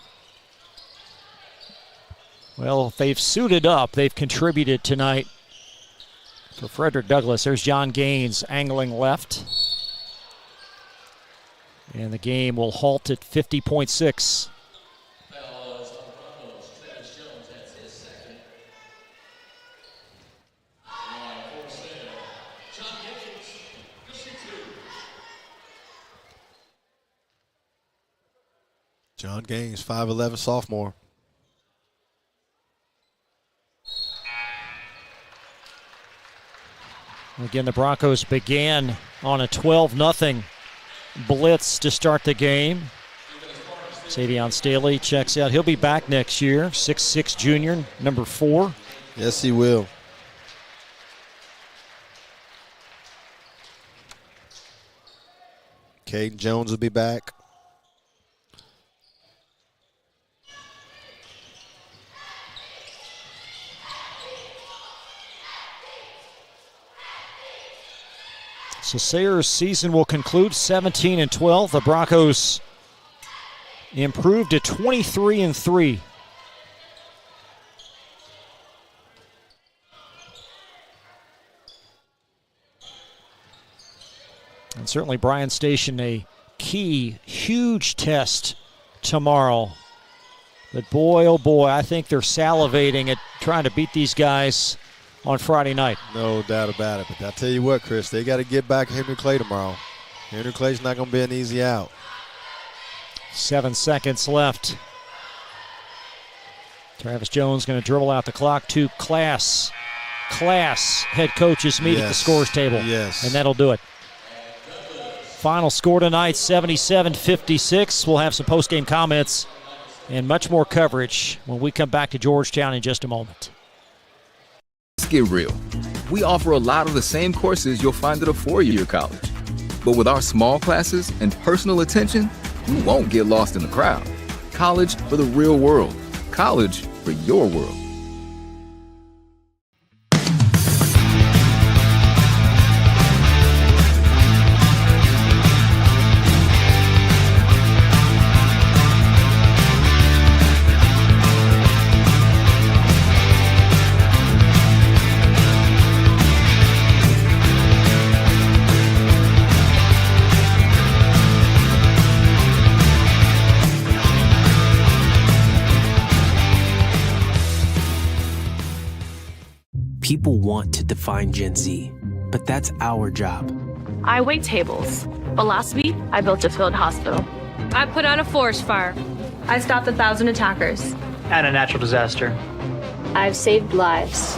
Well, they've suited up. They've contributed tonight. For Frederick Douglass, there's John Gaines angling left. And the game will halt at 50.6. John Gaines, 5'11", sophomore. Again, the Broncos began on a 12-0 blitz to start the game. Savion Staley checks out. He'll be back next year, 6'6" junior, number 4. Yes, he will. Caden Jones will be back. So Sayre's season will conclude 17-12. The Broncos improved to 23-3. And certainly Bryan Station, a key, huge test tomorrow. But boy, oh boy, I think they're salivating at trying to beat these guys on Friday night. No doubt about it. But I'll tell you what, Chris, they got to get back Henry Clay tomorrow. Henry Clay's not going to be an easy out. 7 seconds left. Travis Jones going to dribble out the clock to Class. Head coaches meet at the scores table. Yes. And that'll do it. Final score tonight, 77-56. We'll have some post-game comments and much more coverage when we come back to Georgetown in just a moment. Let's get real. We offer a lot of the same courses you'll find at a four-year college. But with our small classes and personal attention, you won't get lost in the crowd. College for the real world. College for your world. People want to define Gen Z, but that's our job. I wait tables, but last week I built a field hospital. I put out a forest fire. I stopped 1,000 attackers. And a natural disaster. I've saved lives.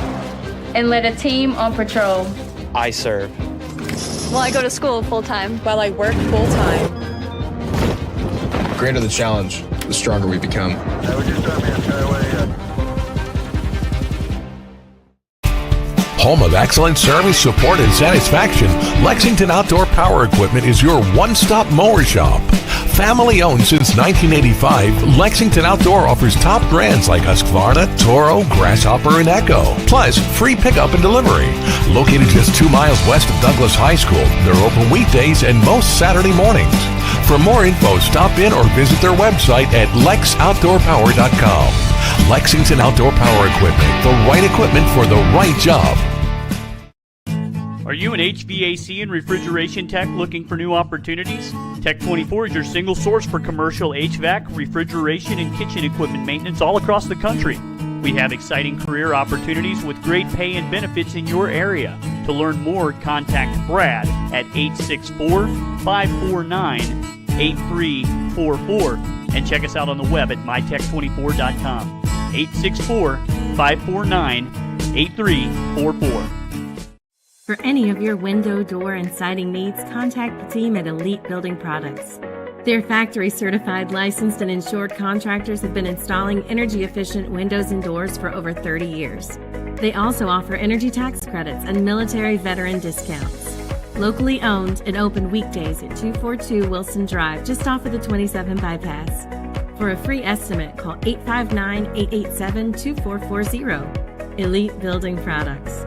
And led a team on patrol. I serve. Well, I go to school full-time. While I work full-time. The greater the challenge, the stronger we become. Home of excellent service, support, and satisfaction, Lexington Outdoor Power Equipment is your one-stop mower shop. Family owned since 1985, Lexington Outdoor offers top brands like Husqvarna, Toro, Grasshopper, and Echo. Plus, free pickup and delivery. Located just 2 miles west of Douglas High School, they're open weekdays and most Saturday mornings. For more info, stop in or visit their website at lexoutdoorpower.com. Lexington Outdoor Power Equipment, the right equipment for the right job. Are you an HVAC and refrigeration tech looking for new opportunities? Tech 24 is your single source for commercial HVAC, refrigeration, and kitchen equipment maintenance all across the country. We have exciting career opportunities with great pay and benefits in your area. To learn more, contact Brad at 864-549-8344 and check us out on the web at mytech24.com. 864-549-8344. For any of your window, door, and siding needs, contact the team at Elite Building Products. Their factory-certified, licensed, and insured contractors have been installing energy-efficient windows and doors for over 30 years. They also offer energy tax credits and military veteran discounts. Locally owned and open weekdays at 242 Wilson Drive, just off of the 27 bypass. For a free estimate, call 859-887-2440. Elite Building Products.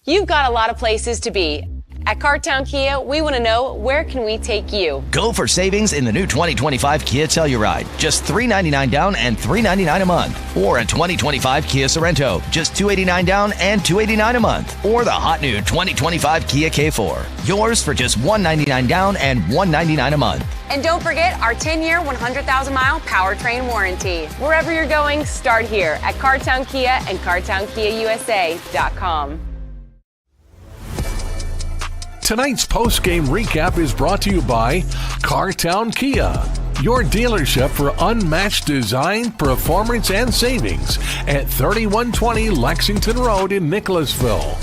You've got a lot of places to be. At Cartown Kia, we want to know, where can we take you? Go for savings in the new 2025 Kia Telluride. Just $399 down and $399 a month. Or a 2025 Kia Sorento. Just $289 down and $289 a month. Or the hot new 2025 Kia K4. Yours for just $199 down and $199 a month. And don't forget our 10-year, 100,000-mile powertrain warranty. Wherever you're going, start here at Cartown Kia and CartownKiaUSA.com. Tonight's post-game recap is brought to you by Cartown Kia, your dealership for unmatched design, performance, and savings at 3120 Lexington Road in Nicholasville.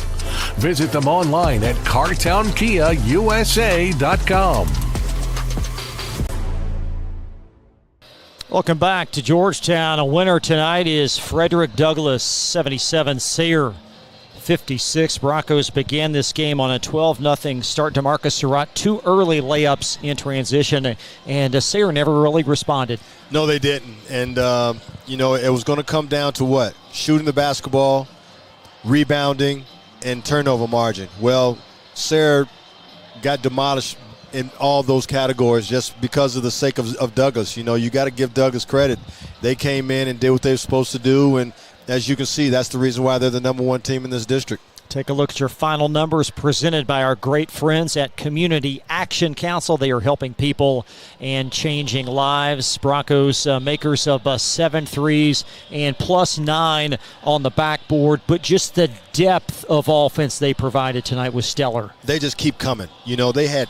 Visit them online at CartownKiaUSA.com. Welcome back to Georgetown. A winner tonight is Frederick Douglass, 77, Sayre 77-56. Broncos began this game on a 12-0 start. DeMarcus Surratt, 2 early layups in transition, and Sayre never really responded. No, they didn't. And, it was going to come down to what? Shooting the basketball, rebounding, and turnover margin. Well, Sayre got demolished in all those categories just because of the sake of Douglas. You got to give Douglas credit. They came in and did what they were supposed to do, and as you can see, that's the reason why they're the number 1 team in this district. Take a look at your final numbers presented by our great friends at Community Action Council. They are helping people and changing lives. Broncos makers of 7 threes and +9 on the backboard, but just the depth of offense they provided tonight was stellar. They just keep coming. They had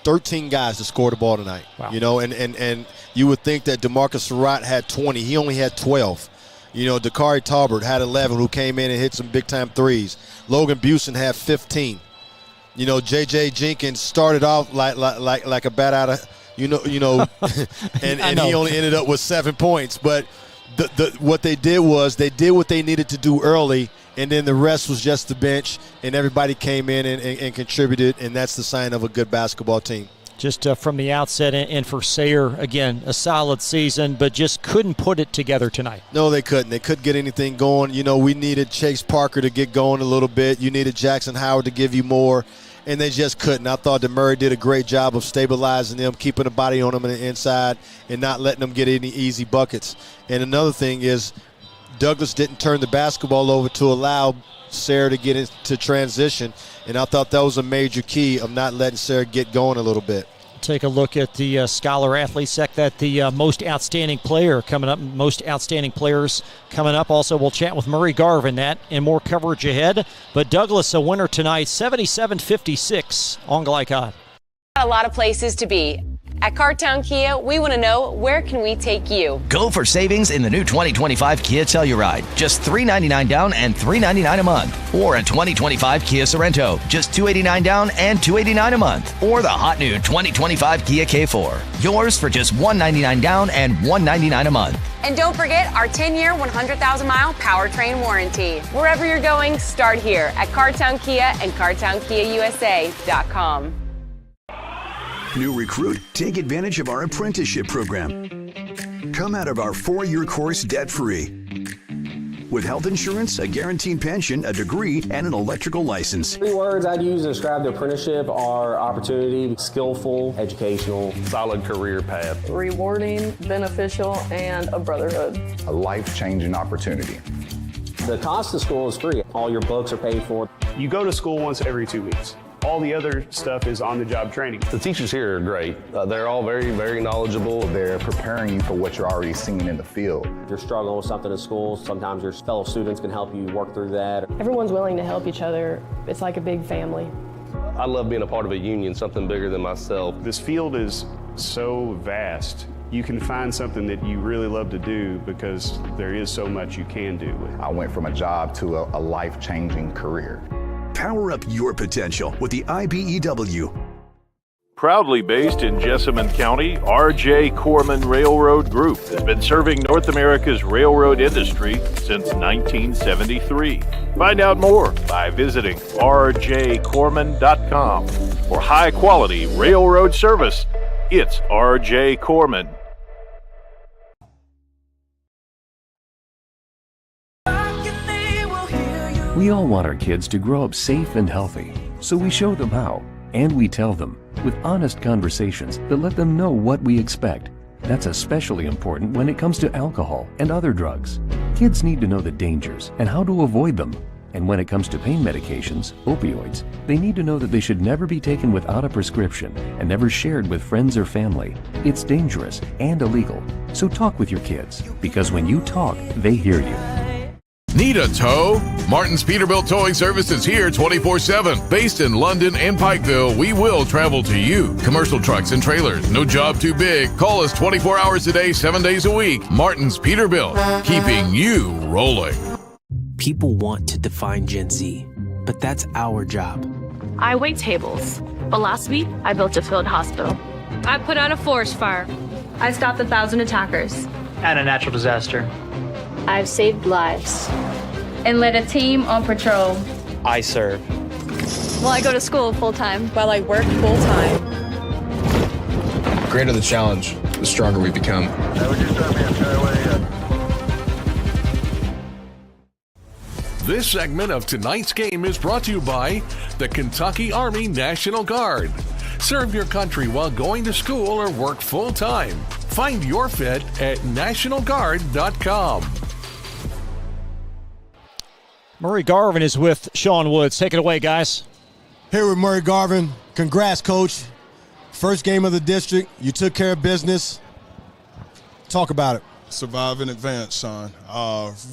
13 guys to score the ball tonight. Wow. And you would think that DeMarcus Surratt had 20. He only had 12. Dakari Talbert had 11, who came in and hit some big-time threes. Logan Busen had 15. J.J. Jenkins started off like a bat out of, and he only ended up with 7 points. But what they did was they did what they needed to do early, and then the rest was just the bench, and everybody came in and contributed, and that's the sign of a good basketball team. Just from the outset, and for Sayre, again, a solid season, but just couldn't put it together tonight. No, they couldn't. They couldn't get anything going. We needed Chase Parker to get going a little bit. You needed Jackson Howard to give you more, and they just couldn't. I thought that Murray did a great job of stabilizing them, keeping the body on them on the inside, and not letting them get any easy buckets. And another thing is Douglas didn't turn the basketball over to allow Sayre to get into transition, and I thought that was a major key of not letting Sayre get going a little bit. Take a look at the Scholar Athlete Sec, that the most outstanding player coming up, most outstanding players coming up. Also, we'll chat with Murray Garvin that and more coverage ahead. But Douglas, a winner tonight, 77-56 on Glycod. A lot of places to be. At Cartown Kia, we want to know, where can we take you? Go for savings in the new 2025 Kia Telluride. Just $399 down and $399 a month. Or a 2025 Kia Sorento. Just $289 down and $289 a month. Or the hot new 2025 Kia K4. Yours for just $199 down and $199 a month. And don't forget our 10-year, 100,000-mile powertrain warranty. Wherever you're going, start here at Cartown Kia and CartownKiaUSA.com. New recruit, take advantage of our apprenticeship program. Come out of our 4-year course debt-free. With health insurance, a guaranteed pension, a degree, and an electrical license. 3 words I'd use to describe the apprenticeship are opportunity, skillful, educational, solid career path, rewarding, beneficial, and a brotherhood. A life-changing opportunity. The cost of school is free. All your books are paid for. You go to school once every 2 weeks. All the other stuff is on-the-job training. The teachers here are great. They're all very, very knowledgeable. They're preparing you for what you're already seeing in the field. If you're struggling with something in school, sometimes your fellow students can help you work through that. Everyone's willing to help each other. It's like a big family. I love being a part of a union, something bigger than myself. This field is so vast. You can find something that you really love to do because there is so much you can do. I went from a job to a life-changing career. Power up your potential with the IBEW. Proudly based in Jessamine County, R.J. Corman Railroad Group has been serving North America's railroad industry since 1973. Find out more by visiting rjcorman.com. For high-quality railroad service, it's R.J. Corman. We all want our kids to grow up safe and healthy, so we show them how, and we tell them with honest conversations that let them know what we expect. That's especially important when it comes to alcohol and other drugs. Kids need to know the dangers and how to avoid them. And when it comes to pain medications, opioids, they need to know that they should never be taken without a prescription and never shared with friends or family. It's dangerous and illegal. So talk with your kids, because when you talk, they hear you. Need a tow? Martin's Peterbilt Towing Service is here 24/7. Based in London and Pikeville, we will travel to you. Commercial trucks and trailers, no job too big. Call us 24 hours a day, 7 days a week. Martin's Peterbilt, keeping you rolling. People want to define Gen Z, but that's our job. I wait tables, but last week I built a field hospital. I put out a forest fire. I stopped 1,000 attackers. And a natural disaster. I've saved lives and led a team on patrol. I serve. Well, I go to school full-time. While I work full-time. The greater the challenge, the stronger we become. This segment of tonight's game is brought to you by the Kentucky Army National Guard. Serve your country while going to school or work full-time. Find your fit at nationalguard.com. Murray Garvin is with Sean Woods. Take it away, guys. Here with Murray Garvin. Congrats, Coach. First game of the district. You took care of business. Talk about it. Survive and advance, Sean.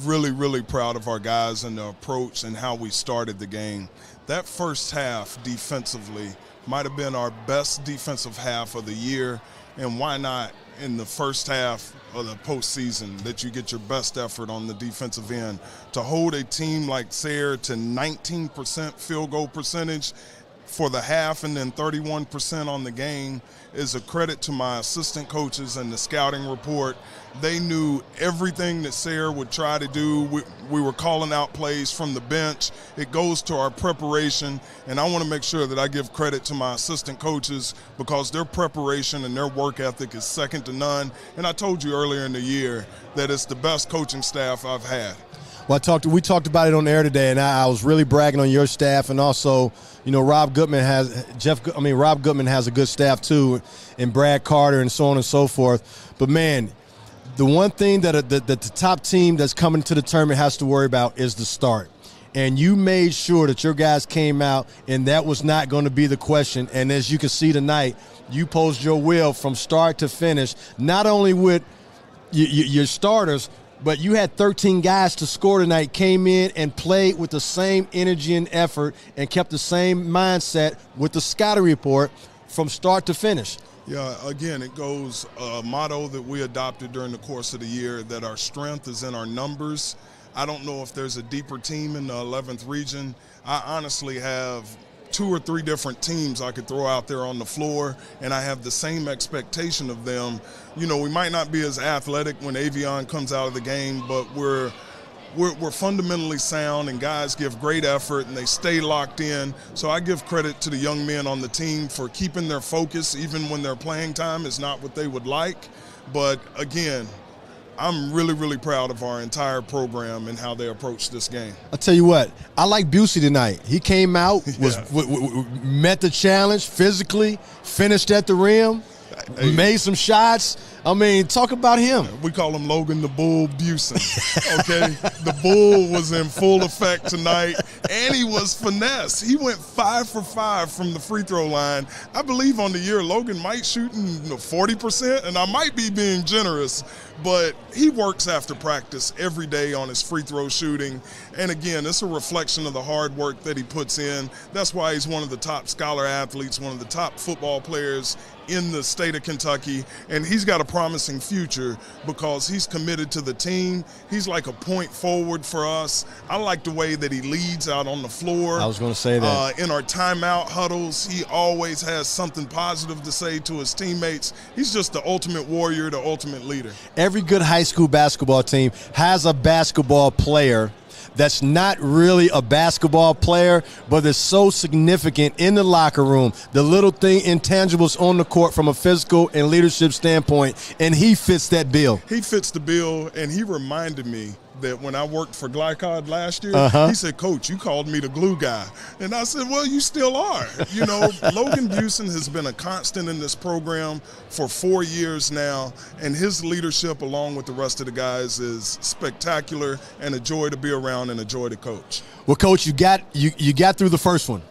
Really, really proud of our guys and the approach and how we started the game. That first half defensively might have been our best defensive half of the year, and why not in the first half of the postseason that you get your best effort on the defensive end. To hold a team like Sayre to 19% field goal percentage for the half and then 31% on the game is a credit to my assistant coaches and the scouting report. They knew everything that Sayre would try to do. We were calling out plays from the bench. It goes to our preparation, and I want to make sure that I give credit to my assistant coaches because their preparation and their work ethic is second to none. And I told you earlier in the year that it's the best coaching staff I've had. Well, we talked about it on air today, and I was really bragging on your staff, and also, you know, Rob Goodman has a good staff too, and Brad Carter and so on and so forth. But man, the one thing that the top team that's coming to the tournament has to worry about is the start. And you made sure that your guys came out, and that was not going to be the question. And as you can see tonight, you posed your will from start to finish, not only with your starters, but you had 13 guys to score tonight, came in and played with the same energy and effort and kept the same mindset with the scouting report from start to finish. Yeah, again, it goes a motto that we adopted during the course of the year, that our strength is in our numbers. I don't know if there's a deeper team in the 11th region. I honestly have 2 or 3 different teams I could throw out there on the floor, and I have the same expectation of them. You know, we might not be as athletic when Avion comes out of the game, but we're fundamentally sound, and guys give great effort and they stay locked in. So I give credit to the young men on the team for keeping their focus even when their playing time is not what they would like. But again, I'm really, really proud of our entire program and how they approached this game. I'll tell you what, I like Busey tonight. He came out, met the challenge physically, finished at the rim, made some shots. I mean, talk about him. We call him Logan the Bull Busey, okay? The Bull was in full effect tonight, and he was finesse. He went 5 for 5 from the free throw line. I believe on the year Logan might shoot 40%, and I might be being generous, but he works after practice every day on his free throw shooting. And again, it's a reflection of the hard work that he puts in. That's why he's one of the top scholar athletes, one of the top football players in the state of Kentucky, and he's got a promising future because he's committed to the team. He's like a point forward for us. I like the way that he leads out on the floor. I was going to say that. In our timeout huddles, he always has something positive to say to his teammates. He's just the ultimate warrior, the ultimate leader. Every good high school basketball team has a basketball player that's not really a basketball player, but is so significant in the locker room, the little thing, intangibles on the court from a physical and leadership standpoint, and he fits that bill. He fits the bill, and he reminded me that when I worked for Glycod last year, he said, "Coach, you called me the glue guy." And I said, well, you still are. You know, Logan Busen has been a constant in this program for 4 years now, and his leadership along with the rest of the guys is spectacular and a joy to be around and a joy to coach. Well, Coach, you got through the first one.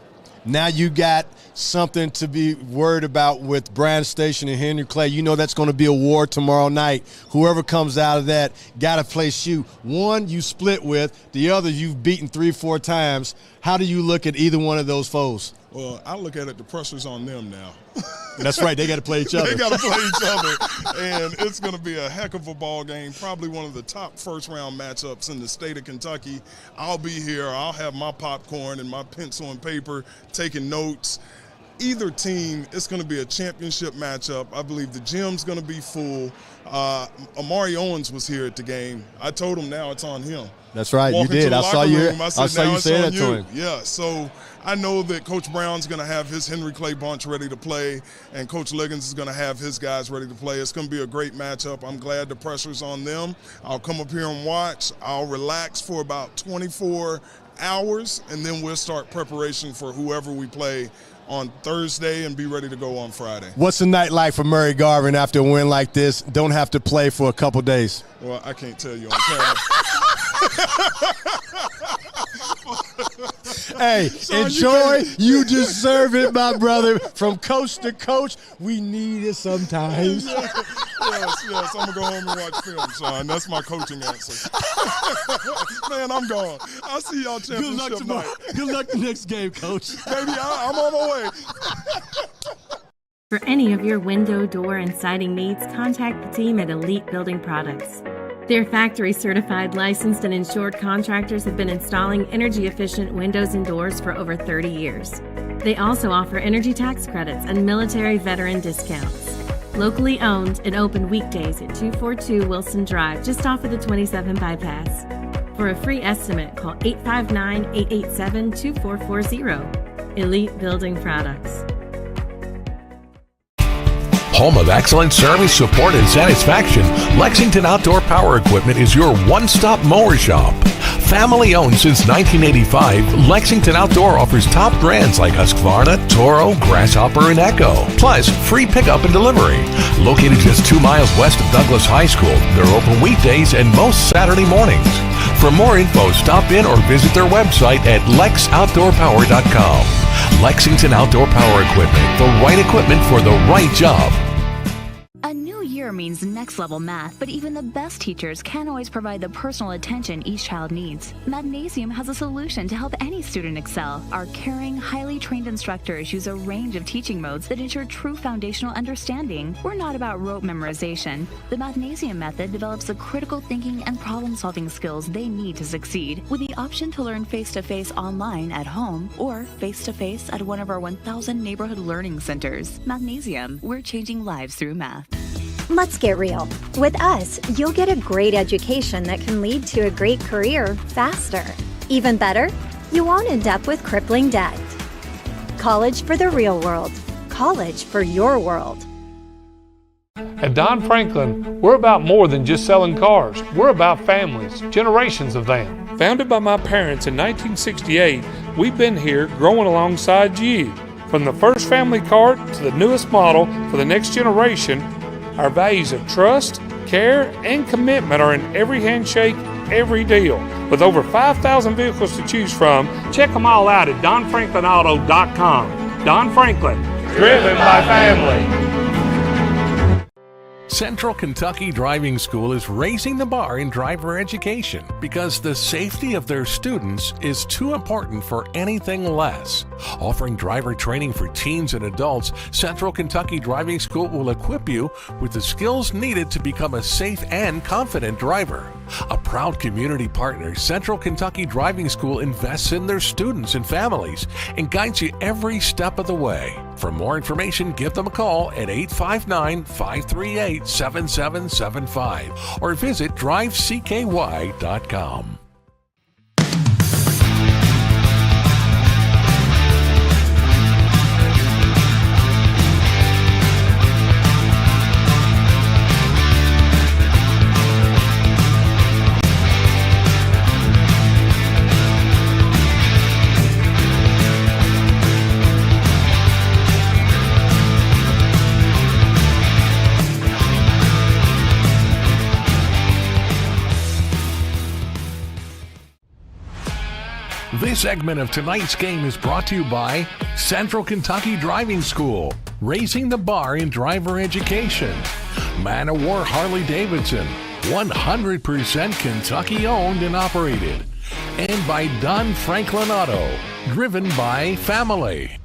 Now you got something to be worried about with Bryan Station and Henry Clay. You know that's going to be a war tomorrow night. Whoever comes out of that got to place you. One you split with, the other you've beaten 3-4 times. How do you look at either one of those foes? Well, I look at it, the pressure's on them now. That's right. They got to play each other. They got to play each other. And it's going to be a heck of a ball game, probably one of the top first-round matchups in the state of Kentucky. I'll be here. I'll have my popcorn and my pencil and paper taking notes. either team, it's going to be a championship matchup. I believe the gym's going to be full. Amari Owens was here at the game. I told him now it's on him. That's right, Walking you did. to the I saw locker you. room, I saw you say that to him. Yeah, so I know that Coach Brown's going to have his Henry Clay bunch ready to play, and Coach Liggins is going to have his guys ready to play. It's going to be a great matchup. I'm glad the pressure's on them. I'll come up here and watch. I'll relax for about 24 hours, and then we'll start preparation for whoever we play on Thursday and be ready to go on Friday. What's the night like for Murray Garvin after a win like this? Don't have to play for a couple days. Well, I can't tell you on camera. Hey, Son, enjoy. You deserve it, my brother. From coast to coast, we need it sometimes. Yes. I'm going to go home and watch film, son. That's my coaching answer. Man, I'm gone. I'll see y'all championship Good luck tomorrow. night. Good luck the next game, Coach. Baby, I'm on my way. For any of your window, door, and siding needs, contact the team at Elite Building Products. Their factory-certified, licensed, and insured contractors have been installing energy-efficient windows and doors for over 30 years. They also offer energy tax credits and military veteran discounts. Locally owned and open weekdays at 242 Wilson Drive, just off of the 27 bypass. For a free estimate, call 859-887-2440. Elite Building Products. Home of excellent service, support, and satisfaction, Lexington Outdoor Power Equipment is your one-stop mower shop. Family owned since 1985, Lexington Outdoor offers top brands like Husqvarna, Toro, Grasshopper, and Echo. Plus, free pickup and delivery. Located just 2 miles west of Douglas High School, they're open weekdays and most Saturday mornings. For more info, stop in or visit their website at lexoutdoorpower.com. Lexington Outdoor Power Equipment, the right equipment for the right job. A new year means next level math, but even the best teachers can't always provide the personal attention each child needs. Mathnasium has a solution to help any student excel. Our caring, highly trained instructors use a range of teaching modes that ensure true foundational understanding. We're not about rote memorization. The Mathnasium method develops the critical thinking and problem-solving skills they need to succeed, with the option to learn face-to-face online at home or face-to-face at one of our 1,000 neighborhood learning centers. Mathnasium, we're changing lives through math. Let's get real. With us, you'll get a great education that can lead to a great career faster. Even better, you won't end up with crippling debt. College for the real world. College for your world. At Don Franklin, we're about more than just selling cars. We're about families, generations of them. Founded by my parents in 1968, we've been here growing alongside you. From the first family car to the newest model for the next generation, our values of trust, care, and commitment are in every handshake, every deal. With over 5,000 vehicles to choose from, check them all out at donfranklinauto.com. Don Franklin, driven by family. Central Kentucky Driving School is raising the bar in driver education because the safety of their students is too important for anything less. Offering driver training for teens and adults, Central Kentucky Driving School will equip you with the skills needed to become a safe and confident driver. A proud community partner, Central Kentucky Driving School invests in their students and families and guides you every step of the way. For more information, give them a call at 859-538-7775 or visit drivecky.com. This segment of tonight's game is brought to you by Central Kentucky Driving School, raising the bar in driver education. Man of War Harley-Davidson, 100% Kentucky owned and operated. And by Don Franklin Auto, driven by family.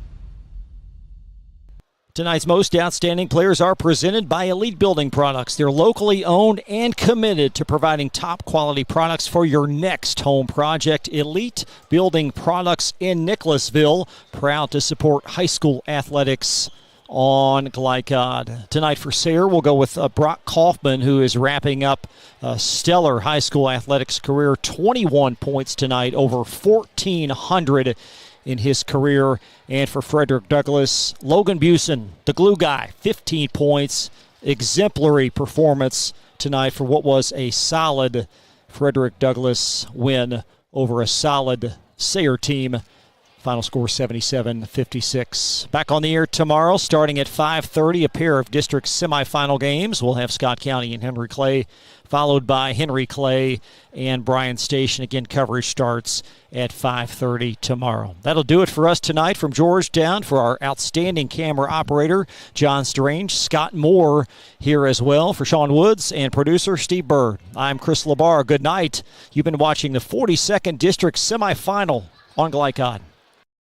Tonight's most outstanding players are presented by Elite Building Products. They're locally owned and committed to providing top quality products for your next home project. Elite Building Products in Nicholasville, proud to support high school athletics on Glycod. Tonight for Sayre, we'll go with Brock Kaufman, who is wrapping up a stellar high school athletics career. 21 points tonight, over 1,400 in his career. And for Frederick Douglass, Logan Busen, the glue guy, 15 points. Exemplary performance tonight for what was a solid Frederick Douglass win over a solid Sayre team. Final score 77-56. Back on the air tomorrow starting at 5:30, a pair of district semifinal games. We'll have Scott County and Henry Clay, followed by Henry Clay and Bryan Station. Again, coverage starts at 5:30 tomorrow. That'll do it for us tonight from Georgetown. For our outstanding camera operator, John Strange, Scott Moore here as well. For Sean Woods and producer Steve Bird, I'm Chris LaBar. Good night. You've been watching the 42nd District Semifinal on Glycod.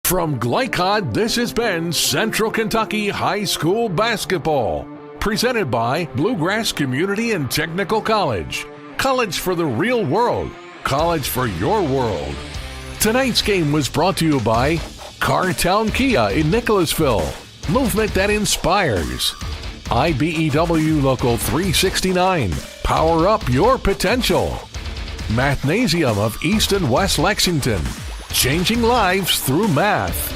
From Glycod, this has been Central Kentucky High School Basketball. Presented by Bluegrass Community and Technical College. College for the real world. College for your world. Tonight's game was brought to you by Cartown Kia in Nicholasville. Movement that inspires. IBEW Local 369. Power up your potential. Mathnasium of East and West Lexington. Changing lives through math.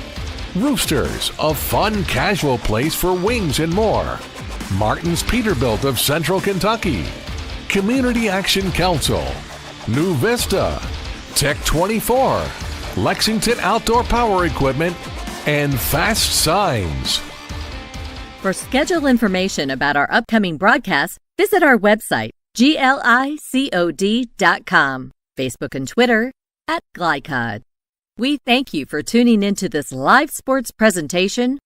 Roosters, a fun, casual place for wings and more. Martin's Peterbilt of Central Kentucky. Community Action Council. New Vista. Tech 24. Lexington Outdoor Power Equipment. And Fast Signs. For schedule information about our upcoming broadcasts, visit our website, glicod.com, Facebook and Twitter @Glycod. We thank you for tuning into this live sports presentation